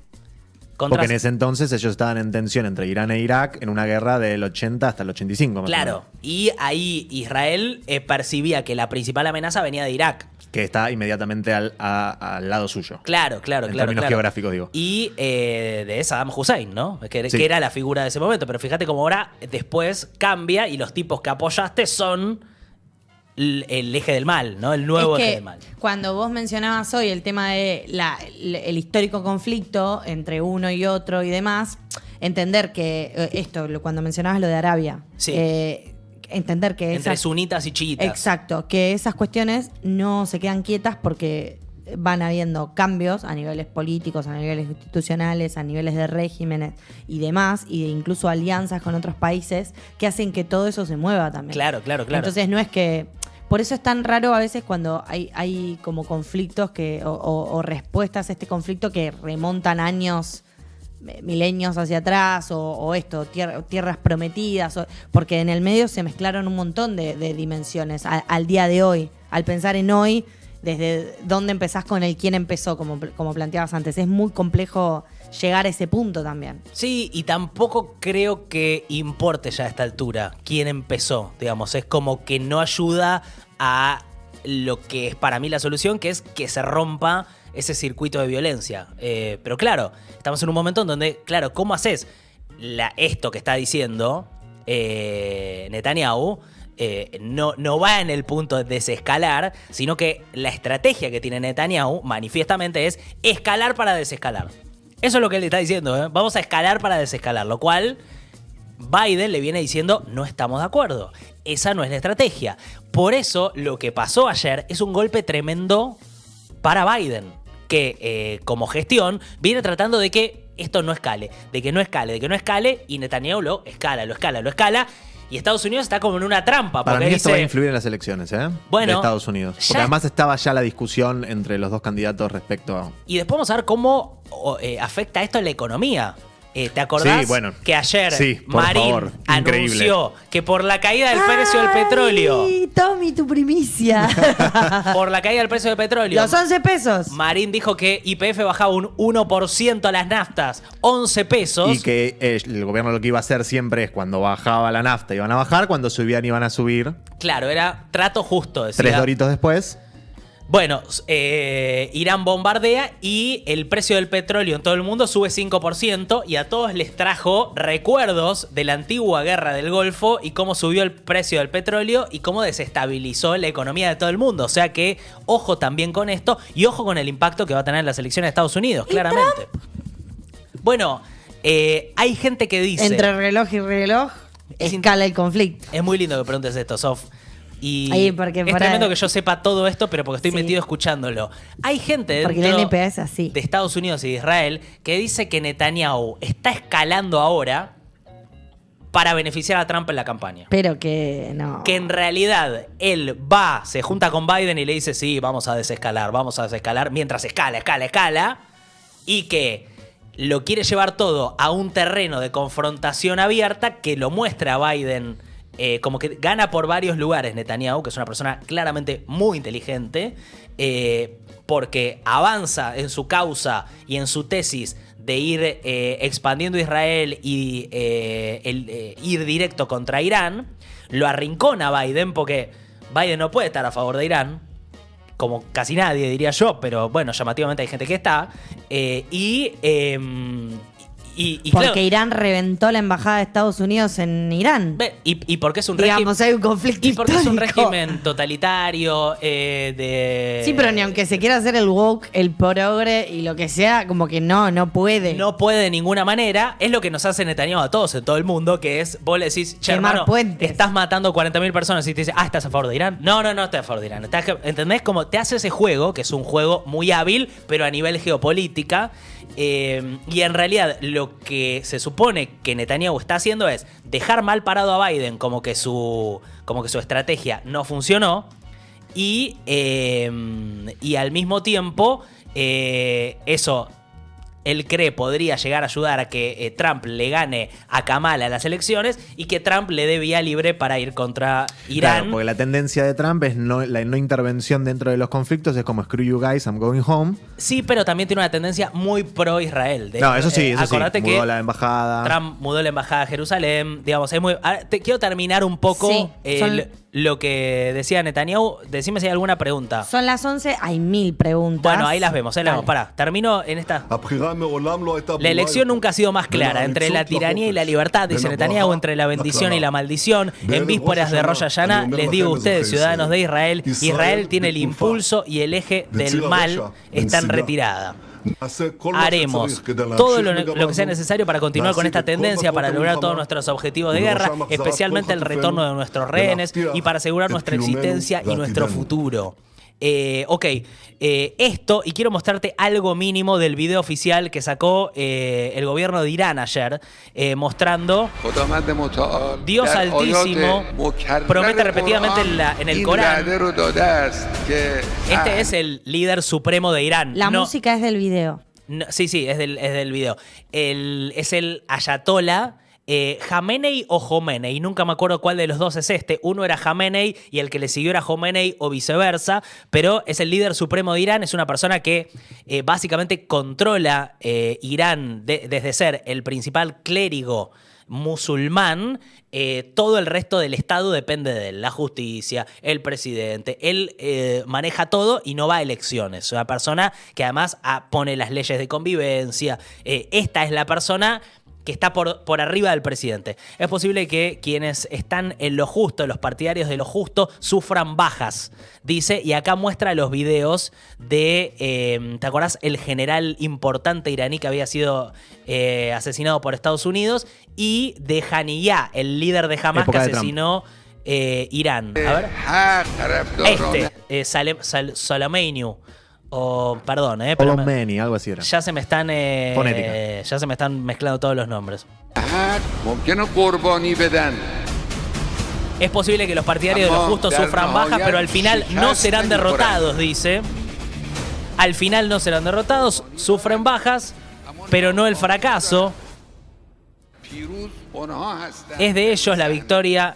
Contra- Porque en ese entonces ellos estaban en tensión entre Irán e Irak en una guerra del 80 hasta el 85. Más o Claro, menos, y ahí Israel percibía que la principal amenaza venía de Irak. que está inmediatamente al lado suyo. Claro. En términos claro. geográficos, digo. Y de Saddam Hussein, ¿no? Que Sí. era la figura de ese momento. Pero fíjate cómo ahora después cambia y los tipos que apoyaste son el eje del mal, ¿no? El nuevo Es eje que del mal. cuando vos mencionabas hoy el tema de el histórico conflicto entre uno y otro y demás, entender que cuando mencionabas lo de Arabia, Sí. entender que Entre esas, sunitas y chiitas. exacto, que esas cuestiones no se quedan quietas porque van habiendo cambios a niveles políticos, a niveles institucionales, a niveles de regímenes y demás, y de incluso alianzas con otros países que hacen que todo eso se mueva también. Claro. Entonces no es que... Por eso es tan raro a veces cuando hay como conflictos o respuestas a este conflicto que remontan años, milenios hacia atrás, tierras prometidas, porque en el medio se mezclaron un montón de dimensiones al día de hoy. Al pensar en hoy, desde dónde empezás con el quién empezó, como planteabas antes. Es muy complejo llegar a ese punto también. Sí, y tampoco creo que importe ya a esta altura quién empezó, digamos. Es como que no ayuda a lo que es para mí la solución, que es que se rompa ese circuito de violencia. Pero claro, estamos en un momento en donde, claro, ¿cómo haces esto que está diciendo Netanyahu? No va en el punto de desescalar, sino que la estrategia que tiene Netanyahu manifiestamente es escalar para desescalar. Eso es lo que él está diciendo, ¿eh? Vamos a escalar para desescalar, lo cual Biden le viene diciendo no estamos de acuerdo. Esa no es la estrategia. Por eso lo que pasó ayer es un golpe tremendo para Biden, que como gestión viene tratando de que esto no escale, de que no escale, y Netanyahu lo escala. Y Estados Unidos está como en una trampa. Para Porque mí esto va a dice, influir en las elecciones, Bueno, de Estados Unidos. ya- Porque además estaba ya la discusión entre los dos candidatos respecto a... y después vamos a ver cómo afecta esto en la economía. ¿Te acordás Sí, bueno. que ayer Sí, por Marín favor, increíble. anunció que por la caída del precio del petróleo, ¡Ay, Tommy, tu primicia! por la caída del precio del petróleo, Los 11 pesos. Marín dijo que YPF bajaba un 1% a las naftas, 11 pesos. Y que el gobierno lo que iba a hacer siempre es cuando bajaba la nafta iban a bajar, cuando subían iban a subir. Claro, era trato justo, decía. 3 doritos después. Bueno, Irán bombardea y el precio del petróleo en todo el mundo sube 5% y a todos les trajo recuerdos de la antigua guerra del Golfo y cómo subió el precio del petróleo y cómo desestabilizó la economía de todo el mundo. O sea que ojo también con esto y ojo con el impacto que va a tener en las elecciones de Estados Unidos, claramente. Bueno, hay gente que dice... Entre reloj y reloj, escala el conflicto. Es muy lindo que preguntes esto, Sof. Y Ahí, porque es por tremendo ahí- que yo sepa todo esto, pero porque estoy Sí. metido escuchándolo. Hay gente Porque dentro la NPA es así. de Estados Unidos y de Israel que dice que Netanyahu está escalando ahora para beneficiar a Trump en la campaña. Pero que no. Que en realidad él se junta con Biden y le dice, sí, vamos a desescalar, mientras escala, y que lo quiere llevar todo a un terreno de confrontación abierta que lo muestra a Biden como que gana por varios lugares Netanyahu, que es una persona claramente muy inteligente, porque avanza en su causa y en su tesis de ir expandiendo Israel y ir directo contra Irán. Lo arrincona a Biden porque Biden no puede estar a favor de Irán, como casi nadie diría yo, pero bueno, llamativamente hay gente que está. Porque claro, Irán reventó la embajada de Estados Unidos en Irán. y porque es un Digamos, hay un conflicto y porque es un histórico. régimen totalitario Sí, pero ni aunque se quiera hacer el woke, el progre y lo que sea, como que no puede. No puede de ninguna manera. Es lo que nos hace Netanyahu a todos en todo el mundo, que es, vos le decís, che, Quemar hermano, puentes. estás matando 40.000 personas y te dice, ¿estás a favor de Irán? No estoy a favor de Irán. ¿Entendés? Como te hace ese juego, que es un juego muy hábil, pero a nivel geopolítica. Y en realidad lo que se supone que Netanyahu está haciendo es dejar mal parado a Biden, como que su estrategia no funcionó, y al mismo tiempo eso él cree podría llegar a ayudar a que Trump le gane a Kamala las elecciones y que Trump le dé vía libre para ir contra Irán. Claro, porque la tendencia de Trump es la no intervención dentro de los conflictos, es como screw you guys, I'm going home. Sí, pero también tiene una tendencia muy pro-Israel. No, eso sí, acordate mudó que la embajada. Trump mudó la embajada a Jerusalén. Digamos, es muy. Ahora, quiero terminar un poco Sí, lo que decía Netanyahu. Decime si hay alguna pregunta. Son las 11, hay 1000 preguntas. Bueno, ahí las vemos. Pará, termino en esta. La elección nunca ha sido más clara. Entre la tiranía y la libertad, dice Netanyahu, entre la bendición y la maldición. En vísperas de Rosh Hashanah, les digo a ustedes, ciudadanos de Israel, Israel tiene el impulso y el eje del mal está en retirada. Haremos todo lo que sea necesario para continuar con esta tendencia, para lograr todos nuestros objetivos de guerra, especialmente el retorno de nuestros rehenes y para asegurar nuestra existencia y nuestro futuro. Esto, y quiero mostrarte algo mínimo del video oficial que sacó el gobierno de Irán ayer, mostrando Dios Altísimo promete repetidamente en el Corán. Este es el líder supremo de Irán. La música es del video. Sí, es del video. Es el ayatollah. Jamenei o Jomenei, nunca me acuerdo cuál de los dos es este. Uno era Jamenei y el que le siguió era Jomenei o viceversa, pero es el líder supremo de Irán. Es una persona que básicamente controla Irán desde ser el principal clérigo musulmán. Todo el resto del Estado depende de él, la justicia, el presidente. Él maneja todo y no va a elecciones. Es una persona que además pone las leyes de convivencia. Esta es la persona que está por arriba del presidente. Es posible que quienes están en lo justo, los partidarios de lo justo, sufran bajas, dice, y acá muestra los videos de, ¿te acordás? El general importante iraní que había sido asesinado por Estados Unidos, y de Haniyeh, el líder de Hamas que asesinó Irán. A ver. Soleimani. O, perdón, pero algo así era. ya se me están ya se me están mezclando todos los nombres. Es posible que los partidarios de los justos sufran bajas, pero al final no serán derrotados, dice. Al final no serán derrotados, sufren bajas, pero no el fracaso. Es de ellos la victoria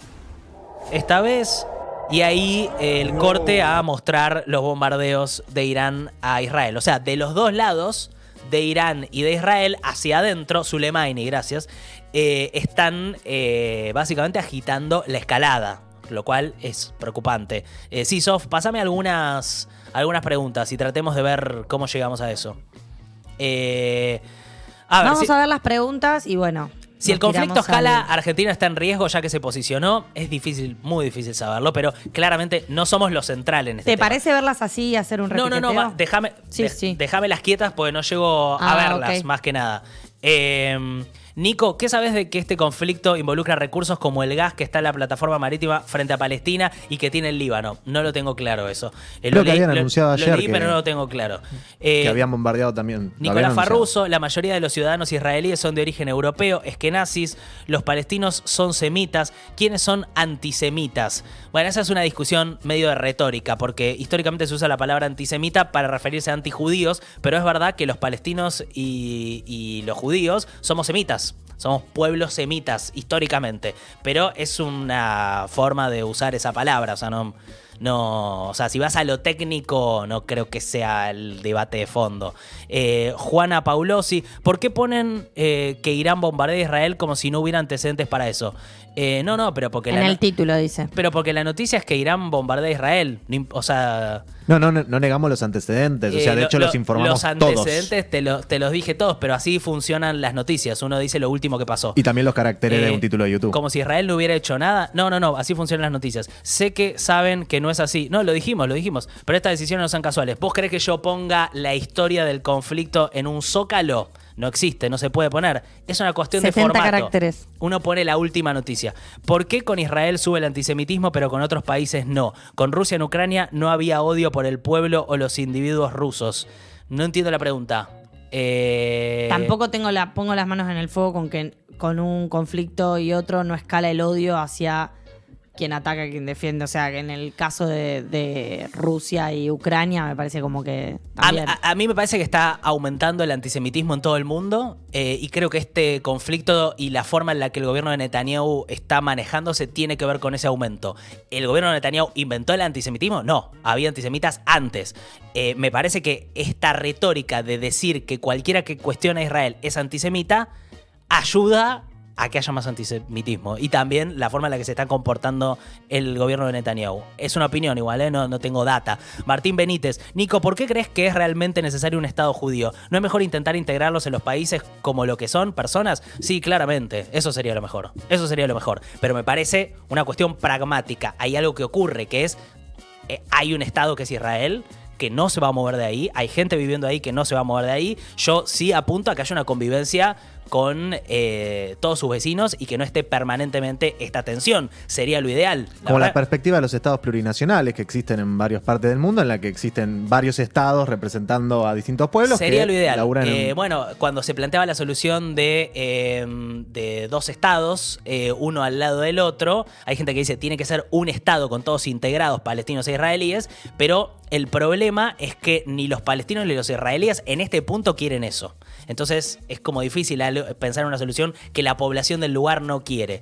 esta vez. Y ahí el corte a mostrar los bombardeos de Irán a Israel. O sea, de los dos lados, de Irán y de Israel, hacia adentro, Soleimani, gracias, están básicamente agitando la escalada, lo cual es preocupante. Sof, pásame algunas preguntas y tratemos de ver cómo llegamos a eso. Vamos a ver las preguntas y bueno. Si el conflicto escala, Argentina está en riesgo ya que se posicionó. Es difícil, muy difícil saberlo, pero claramente no somos lo central en este tema. ¿Te parece verlas así y hacer un repiqueteo? No, déjame las quietas porque no llego a verlas, más que nada. Nico, ¿qué sabes de que este conflicto involucra recursos como el gas que está en la plataforma marítima frente a Palestina y que tiene el Líbano? No lo tengo claro eso. Creo que habían anunciado ayer lo leí, que- pero no lo tengo claro. Que habían bombardeado también. lo Nicolás habían anunciado. Farruso, la mayoría de los ciudadanos israelíes son de origen europeo, eskenazis, los palestinos son semitas. ¿Quiénes son antisemitas? Bueno, esa es una discusión medio de retórica, porque históricamente se usa la palabra antisemita para referirse a antijudíos, pero es verdad que los palestinos y los judíos somos semitas. Somos pueblos semitas históricamente, pero es una forma de usar esa palabra, o sea, o sea, si vas a lo técnico, no creo que sea el debate de fondo. Juana Paulosi, ¿por qué ponen que Irán bombardea a Israel como si no hubiera antecedentes para eso? No, pero porque En el título dice. pero porque la noticia es que Irán bombardea a Israel. O sea, No negamos los antecedentes. O sea, de hecho los informamos los todos. antecedentes te los dije todos, pero así funcionan las noticias. Uno dice lo último que pasó. Y también los caracteres de un título de YouTube. Como si Israel no hubiera hecho nada. No, así funcionan las noticias. Sé que saben que no es así. No, lo dijimos. Pero estas decisiones no son casuales. ¿Vos crees que yo ponga la historia del conflicto en un zócalo? No existe, no se puede poner. Es una cuestión de 70 formato. caracteres. Uno pone la última noticia. ¿Por qué con Israel sube el antisemitismo pero con otros países no? Con Rusia en Ucrania no había odio por el pueblo o los individuos rusos. No entiendo la pregunta. Tampoco pongo las manos en el fuego con que con un conflicto y otro no escala el odio hacia quien ataca y quien defiende. O sea, que en el caso de Rusia y Ucrania me parece como que también. A mí me parece que está aumentando el antisemitismo en todo el mundo y creo que este conflicto y la forma en la que el gobierno de Netanyahu está manejándose tiene que ver con ese aumento. ¿El gobierno de Netanyahu inventó el antisemitismo? No, había antisemitas antes. Me parece que esta retórica de decir que cualquiera que cuestiona a Israel es antisemita ayuda a que haya más antisemitismo y también la forma en la que se está comportando el gobierno de Netanyahu. Es una opinión igual, no tengo data. Martín Benítez, Nico, ¿por qué crees que es realmente necesario un Estado judío? ¿No es mejor intentar integrarlos en los países como lo que son, personas? Sí, claramente, eso sería lo mejor. Pero me parece una cuestión pragmática. Hay algo que ocurre, que es, hay un Estado que es Israel, que no se va a mover de ahí, hay gente viviendo ahí que no se va a mover de ahí. Yo sí apunto a que haya una convivencia con todos sus vecinos y que no esté permanentemente esta tensión. Sería lo ideal. Como la perspectiva de los estados plurinacionales que existen en varias partes del mundo, en la que existen varios estados representando a distintos pueblos. Sería que lo ideal. laburan en- Bueno, cuando se planteaba la solución de dos estados, uno al lado del otro, hay gente que dice tiene que ser un estado con todos integrados, palestinos e israelíes, pero el problema es que ni los palestinos ni los israelíes en este punto quieren eso. Entonces es como difícil pensar en una solución que la población del lugar no quiere.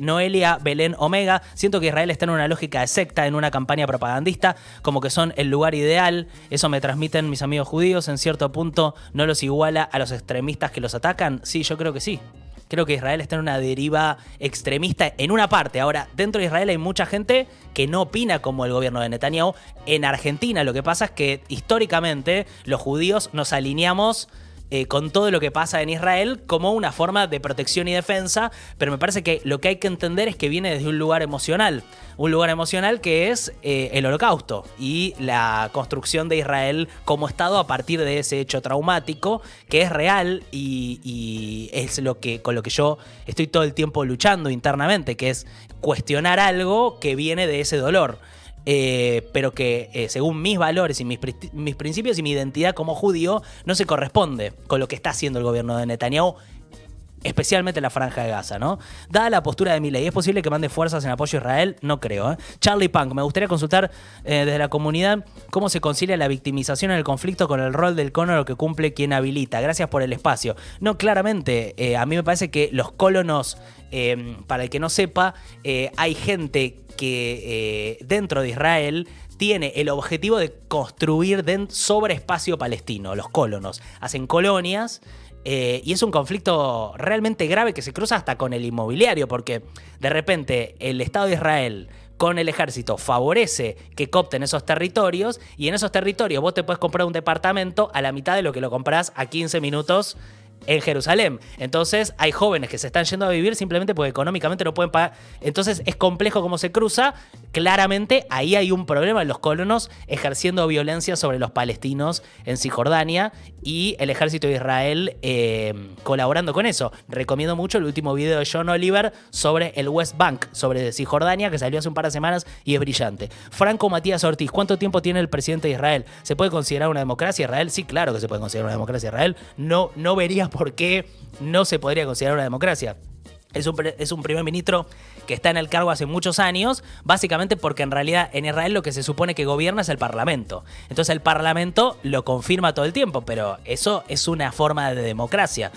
Noelia Belén Omega, siento que Israel está en una lógica de secta, en una campaña propagandista, como que son el lugar ideal. Eso me transmiten mis amigos judíos. En cierto punto no los iguala a los extremistas que los atacan. Sí, yo creo que sí. Creo que Israel está en una deriva extremista en una parte. Ahora, dentro de Israel hay mucha gente que no opina como el gobierno de Netanyahu. En Argentina lo que pasa es que históricamente los judíos nos alineamos con todo lo que pasa en Israel como una forma de protección y defensa, pero me parece que lo que hay que entender es que viene desde un lugar emocional que es el Holocausto y la construcción de Israel como Estado a partir de ese hecho traumático que es real y es con lo que yo estoy todo el tiempo luchando internamente, que es cuestionar algo que viene de ese dolor. Pero que según mis valores y mis principios y mi identidad como judío no se corresponde con lo que está haciendo el gobierno de Netanyahu, especialmente en la Franja de Gaza, ¿no? Dada la postura de Milei, ¿es posible que mande fuerzas en apoyo a Israel? No creo, ¿eh? Charlie Punk, me gustaría consultar desde la comunidad cómo se concilia la victimización en el conflicto con el rol del cólono que cumple quien habilita. Gracias por el espacio. No, claramente, a mí me parece que los cólonos, para el que no sepa, hay gente que dentro de Israel tiene el objetivo de construir sobre espacio palestino. Los colonos hacen colonias y es un conflicto realmente grave que se cruza hasta con el inmobiliario, porque de repente el Estado de Israel con el ejército favorece que coopten esos territorios y en esos territorios vos te puedes comprar un departamento a la mitad de lo que lo comprás a 15 minutos en Jerusalén. Entonces hay jóvenes que se están yendo a vivir simplemente porque económicamente no pueden pagar. Entonces es complejo cómo se cruza. claramente ahí hay un problema, los colonos ejerciendo violencia sobre los palestinos en Cisjordania y el ejército de Israel colaborando con eso. Recomiendo mucho el último video de John Oliver sobre el West Bank, sobre Cisjordania, que salió hace un par de semanas y es brillante. Franco Matías Ortiz, ¿cuánto tiempo tiene el presidente de Israel? ¿Se puede considerar una democracia Israel? Sí, claro que se puede considerar una democracia Israel. No vería por qué no se podría considerar una democracia. Es un primer ministro que está en el cargo hace muchos años, básicamente porque en realidad en Israel lo que se supone que gobierna es el Parlamento. Entonces el Parlamento lo confirma todo el tiempo, pero eso es una forma de democracia.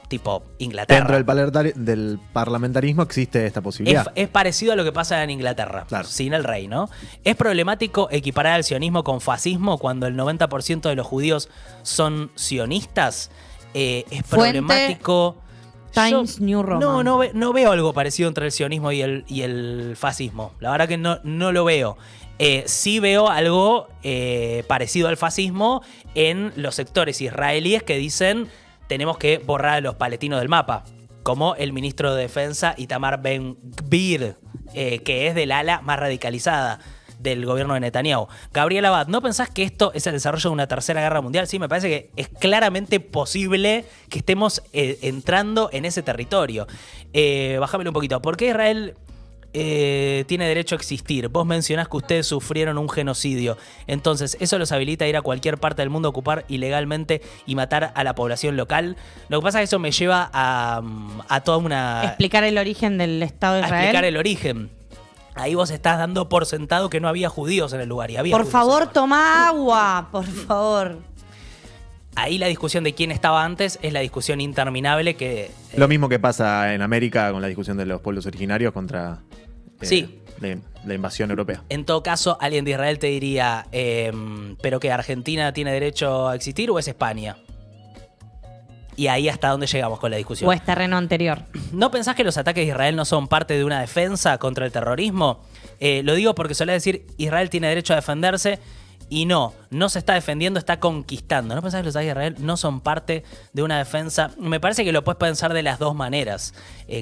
Tipo Inglaterra. Dentro del parlamentarismo existe esta posibilidad. Es parecido a lo que pasa en Inglaterra, claro, sin el rey, ¿no? Es problemático equiparar al sionismo con fascismo cuando el 90% de los judíos son sionistas. Es problemático... Times New Roman. No veo algo parecido entre el sionismo y el fascismo. La verdad que no lo veo. Sí veo algo parecido al fascismo en los sectores israelíes que dicen tenemos que borrar a los palestinos del mapa. Como el ministro de Defensa Itamar Ben-Gvir, que es del ala más radicalizada del gobierno de Netanyahu. Gabriel Abad, ¿no pensás que esto es el desarrollo de una tercera guerra mundial? Sí, me parece que es claramente posible que estemos entrando en ese territorio. Bájamelo un poquito. ¿Por qué Israel tiene derecho a existir? Vos mencionás que ustedes sufrieron un genocidio. Entonces, ¿eso los habilita a ir a cualquier parte del mundo a ocupar ilegalmente y matar a la población local? Lo que pasa es que eso me lleva a toda una... Explicar el origen del Estado de Israel. Explicar el origen. Ahí vos estás dando por sentado que no había judíos en el lugar. Y había por judíos favor, toma agua, por favor. Ahí la discusión de quién estaba antes es la discusión interminable que... Lo mismo que pasa en América con la discusión de los pueblos originarios contra sí, la invasión europea. En todo caso, alguien de Israel te diría, ¿pero que Argentina tiene derecho a existir o es España? Y ahí hasta dónde llegamos con la discusión. O es terreno anterior. ¿No pensás que los ataques de Israel no son parte de una defensa contra el terrorismo? Lo digo porque suele decir Israel tiene derecho a defenderse y no se está defendiendo, está conquistando. ¿No pensás que los ataques de Israel no son parte de una defensa? Me parece que lo puedes pensar de las dos maneras.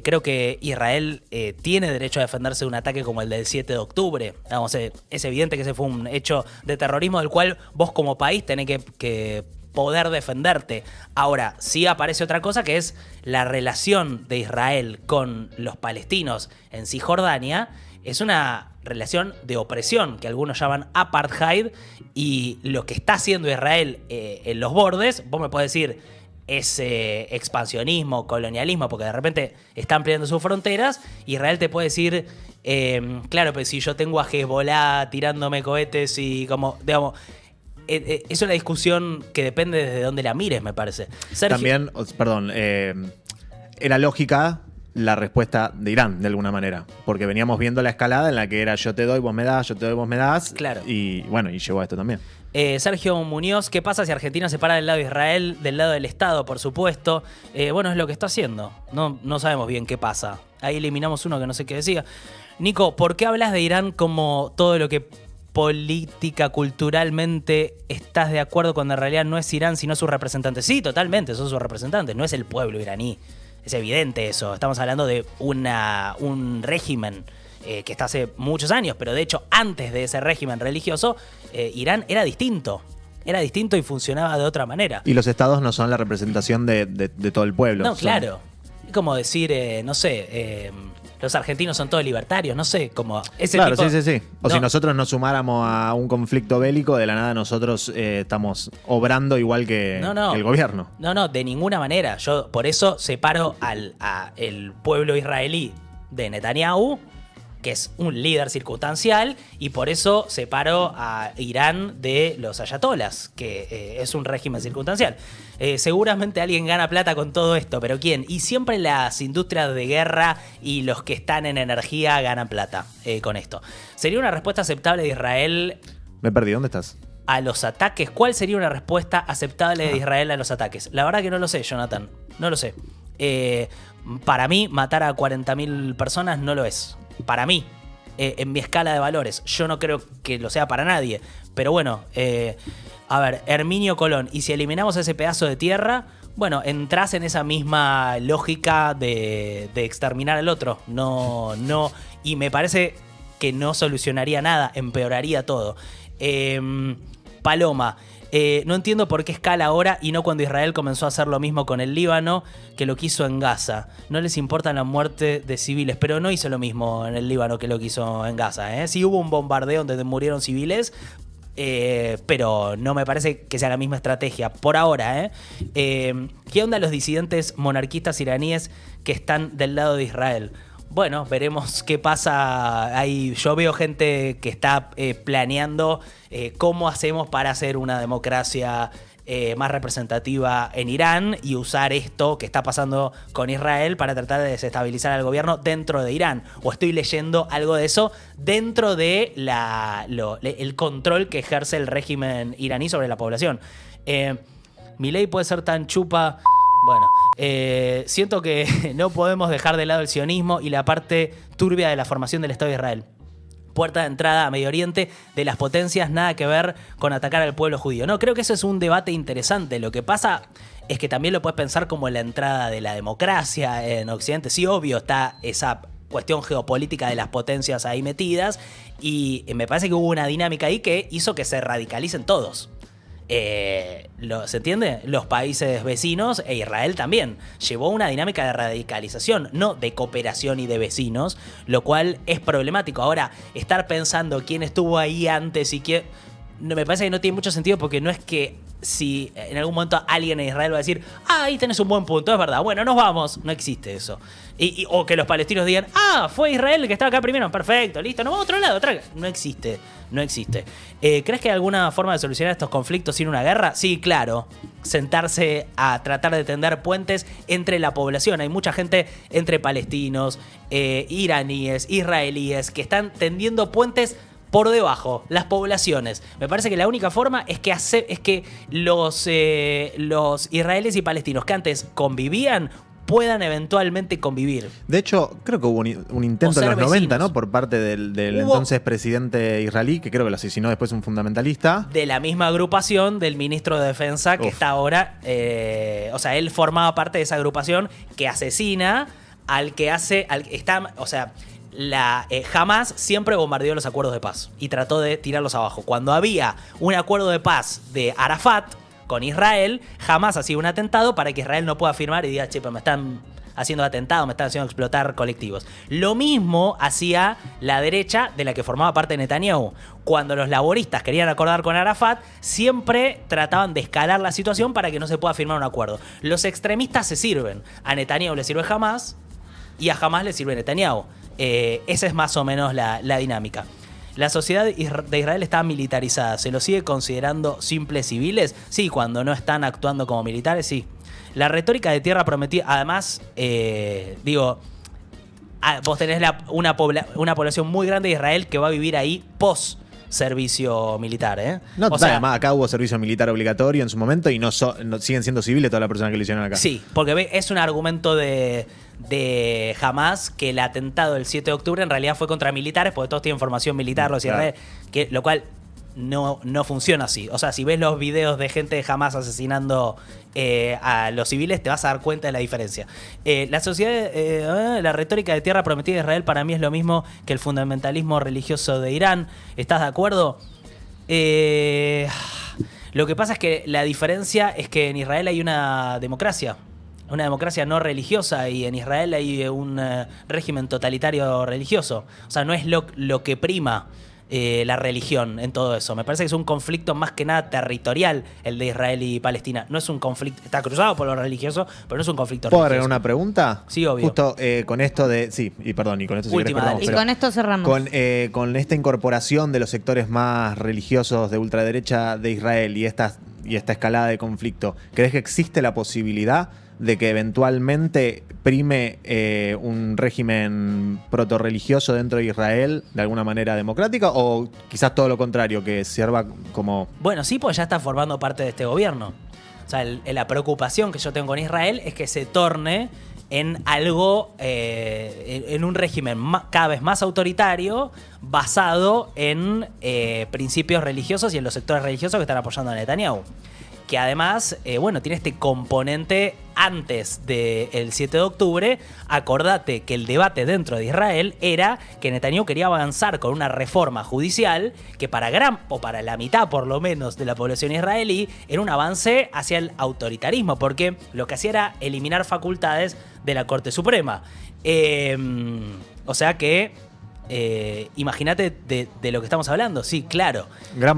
Creo que Israel tiene derecho a defenderse de un ataque como el del 7 de octubre. Vamos, es evidente que ese fue un hecho de terrorismo del cual vos como país tenés que poder defenderte. Ahora, sí aparece otra cosa que es la relación de Israel con los palestinos en Cisjordania. Es una relación de opresión que algunos llaman apartheid, y lo que está haciendo Israel en los bordes, vos me podés decir es expansionismo, colonialismo, porque de repente está ampliando sus fronteras. Israel te puede decir, claro, pero si yo tengo a Hezbollah tirándome cohetes y como, digamos... Es una discusión que depende desde dónde la mires, me parece. Sergio. También, perdón, era lógica la respuesta de Irán, de alguna manera. Porque veníamos viendo la escalada en la que era yo te doy, vos me das, yo te doy, vos me das. Claro. Y bueno, y llegó a esto también. Sergio Muñoz, ¿qué pasa si Argentina se para del lado de Israel, del lado del Estado, por supuesto? Bueno, es lo que está haciendo. No sabemos bien qué pasa. Ahí eliminamos uno que no sé qué decía. Nico, ¿por qué hablas de Irán como todo lo que política, culturalmente estás de acuerdo cuando en realidad no es Irán sino sus representantes? Sí, totalmente, son sus representantes, no es el pueblo iraní. Es evidente eso. Estamos hablando de un régimen que está hace muchos años, pero de hecho antes de ese régimen religioso, Irán era distinto. Era distinto y funcionaba de otra manera. Y los estados no son la representación de todo el pueblo. No, claro. Es como decir, no sé... los argentinos son todos libertarios, no sé, como ese claro, tipo... sí. O si nosotros nos sumáramos a un conflicto bélico, de la nada nosotros estamos obrando igual que el gobierno. No, de ninguna manera. Yo por eso separo el pueblo israelí de Netanyahu, que es un líder circunstancial, y por eso separo a Irán de los ayatolas, que es un régimen circunstancial. Seguramente alguien gana plata con todo esto, pero ¿quién? Y siempre las industrias de guerra y los que están en energía ganan plata con esto. ¿Sería una respuesta aceptable de Israel? Me perdí, ¿dónde estás? A los ataques. ¿Cuál sería una respuesta aceptable de Israel a los ataques? La verdad que no lo sé, Jonathan. No lo sé. Para mí, matar a 40.000 personas no lo es. Para mí, en mi escala de valores. Yo no creo que lo sea para nadie. Pero bueno, a ver, Herminio Colón. Y si eliminamos ese pedazo de tierra, bueno, entras en esa misma lógica de exterminar al otro. No. Y me parece que no solucionaría nada, empeoraría todo. Paloma, no entiendo por qué escala ahora y no cuando Israel comenzó a hacer lo mismo con el Líbano que lo que hizo en Gaza. No les importa la muerte de civiles, pero no hizo lo mismo en el Líbano que lo que hizo en Gaza. Sí hubo un bombardeo donde murieron civiles, pero no me parece que sea la misma estrategia por ahora. ¿Qué onda los disidentes monarquistas iraníes que están del lado de Israel? Bueno, veremos qué pasa ahí. Yo veo gente que está planeando cómo hacemos para hacer una democracia más representativa en Irán y usar esto que está pasando con Israel para tratar de desestabilizar al gobierno dentro de Irán. O estoy leyendo algo de eso dentro de el control que ejerce el régimen iraní sobre la población. Milei puede ser tan chupa... Bueno, siento que no podemos dejar de lado el sionismo y la parte turbia de la formación del Estado de Israel. Puerta de entrada a Medio Oriente de las potencias, nada que ver con atacar al pueblo judío. No, creo que eso es un debate interesante. Lo que pasa es que también lo puedes pensar como la entrada de la democracia en Occidente. Sí, obvio, está esa cuestión geopolítica de las potencias ahí metidas y me parece que hubo una dinámica ahí que hizo que se radicalicen todos. ¿Se entiende? Los países vecinos e Israel también llevó una dinámica de radicalización, no de cooperación y de vecinos, lo cual es problemático. Ahora, estar pensando quién estuvo ahí antes y quién... me parece que no tiene mucho sentido porque no es que si en algún momento alguien en Israel va a decir ahí tenés un buen punto, es verdad, bueno, nos vamos. No existe eso. O que los palestinos digan fue Israel el que estaba acá primero, perfecto, listo, nos vamos a otro lado. No existe. ¿Crees que hay alguna forma de solucionar estos conflictos sin una guerra? Sí, claro. Sentarse a tratar de tender puentes entre la población. Hay mucha gente entre palestinos, iraníes, israelíes que están tendiendo puentes por debajo, las poblaciones. Me parece que la única forma es que los israelíes y palestinos que antes convivían puedan eventualmente convivir. De hecho, creo que hubo un intento en los 90, ¿no? Por parte del entonces presidente israelí, que creo que lo asesinó después un fundamentalista. De la misma agrupación del ministro de Defensa que está ahora. O sea, él formaba parte de esa agrupación que asesina al que hace... Hamás siempre bombardeó los acuerdos de paz y trató de tirarlos abajo. Cuando había un acuerdo de paz de Arafat con Israel, Hamás hacía un atentado para que Israel no pueda firmar y diga, che, pero me están haciendo atentados, me están haciendo explotar colectivos. Lo mismo hacía la derecha de la que formaba parte Netanyahu. Cuando los laboristas querían acordar con Arafat, siempre trataban de escalar la situación para que no se pueda firmar un acuerdo. Los extremistas se sirven. A Netanyahu le sirve Hamás y a Hamás le sirve Netanyahu. Esa es más o menos la dinámica. La sociedad de Israel está militarizada. ¿Se lo sigue considerando simples civiles? Sí, cuando no están actuando como militares, sí. La retórica de tierra prometida, además, vos tenés una población muy grande de Israel que va a vivir ahí post servicio militar, No, además acá hubo servicio militar obligatorio en su momento y no siguen siendo civiles todas las personas que lo hicieron acá. Sí, porque es un argumento de Hamás que el atentado del 7 de octubre en realidad fue contra militares, porque todos tienen formación militar, los israelíes, lo cual no funciona así. O sea, si ves los videos de gente de Hamás asesinando a los civiles, te vas a dar cuenta de la diferencia. La retórica de tierra prometida de Israel para mí es lo mismo que el fundamentalismo religioso de Irán. ¿Estás de acuerdo? Lo que pasa es que la diferencia es que en Israel hay una democracia no religiosa y en Israel hay un régimen totalitario religioso. O sea, no es lo que prima la religión en todo eso. Me parece que es un conflicto más que nada territorial el de Israel y Palestina. No es un conflicto, está cruzado por lo religioso, pero no es un conflicto ¿Puedo religioso. agregar una pregunta? Sí, obvio. Justo con esto de... Sí, y perdón, y con esto Última, perdón, y con esto cerramos. Con esta incorporación de los sectores más religiosos de ultraderecha de Israel y esta escalada de conflicto, ¿crees que existe la posibilidad de que eventualmente prime un régimen protorreligioso dentro de Israel de alguna manera democrática o quizás todo lo contrario, que sirva como... Bueno, sí, pues ya está formando parte de este gobierno. O sea, la preocupación que yo tengo con Israel es que se torne en algo, en un régimen cada vez más autoritario basado en principios religiosos y en los sectores religiosos que están apoyando a Netanyahu. que además, bueno, tiene este componente antes del 7 de octubre. Acordate que el debate dentro de Israel era que Netanyahu quería avanzar con una reforma judicial que para la mitad por lo menos de la población israelí era un avance hacia el autoritarismo, porque lo que hacía era eliminar facultades de la Corte Suprema. O sea que imagínate de lo que estamos hablando. Sí, claro. Gran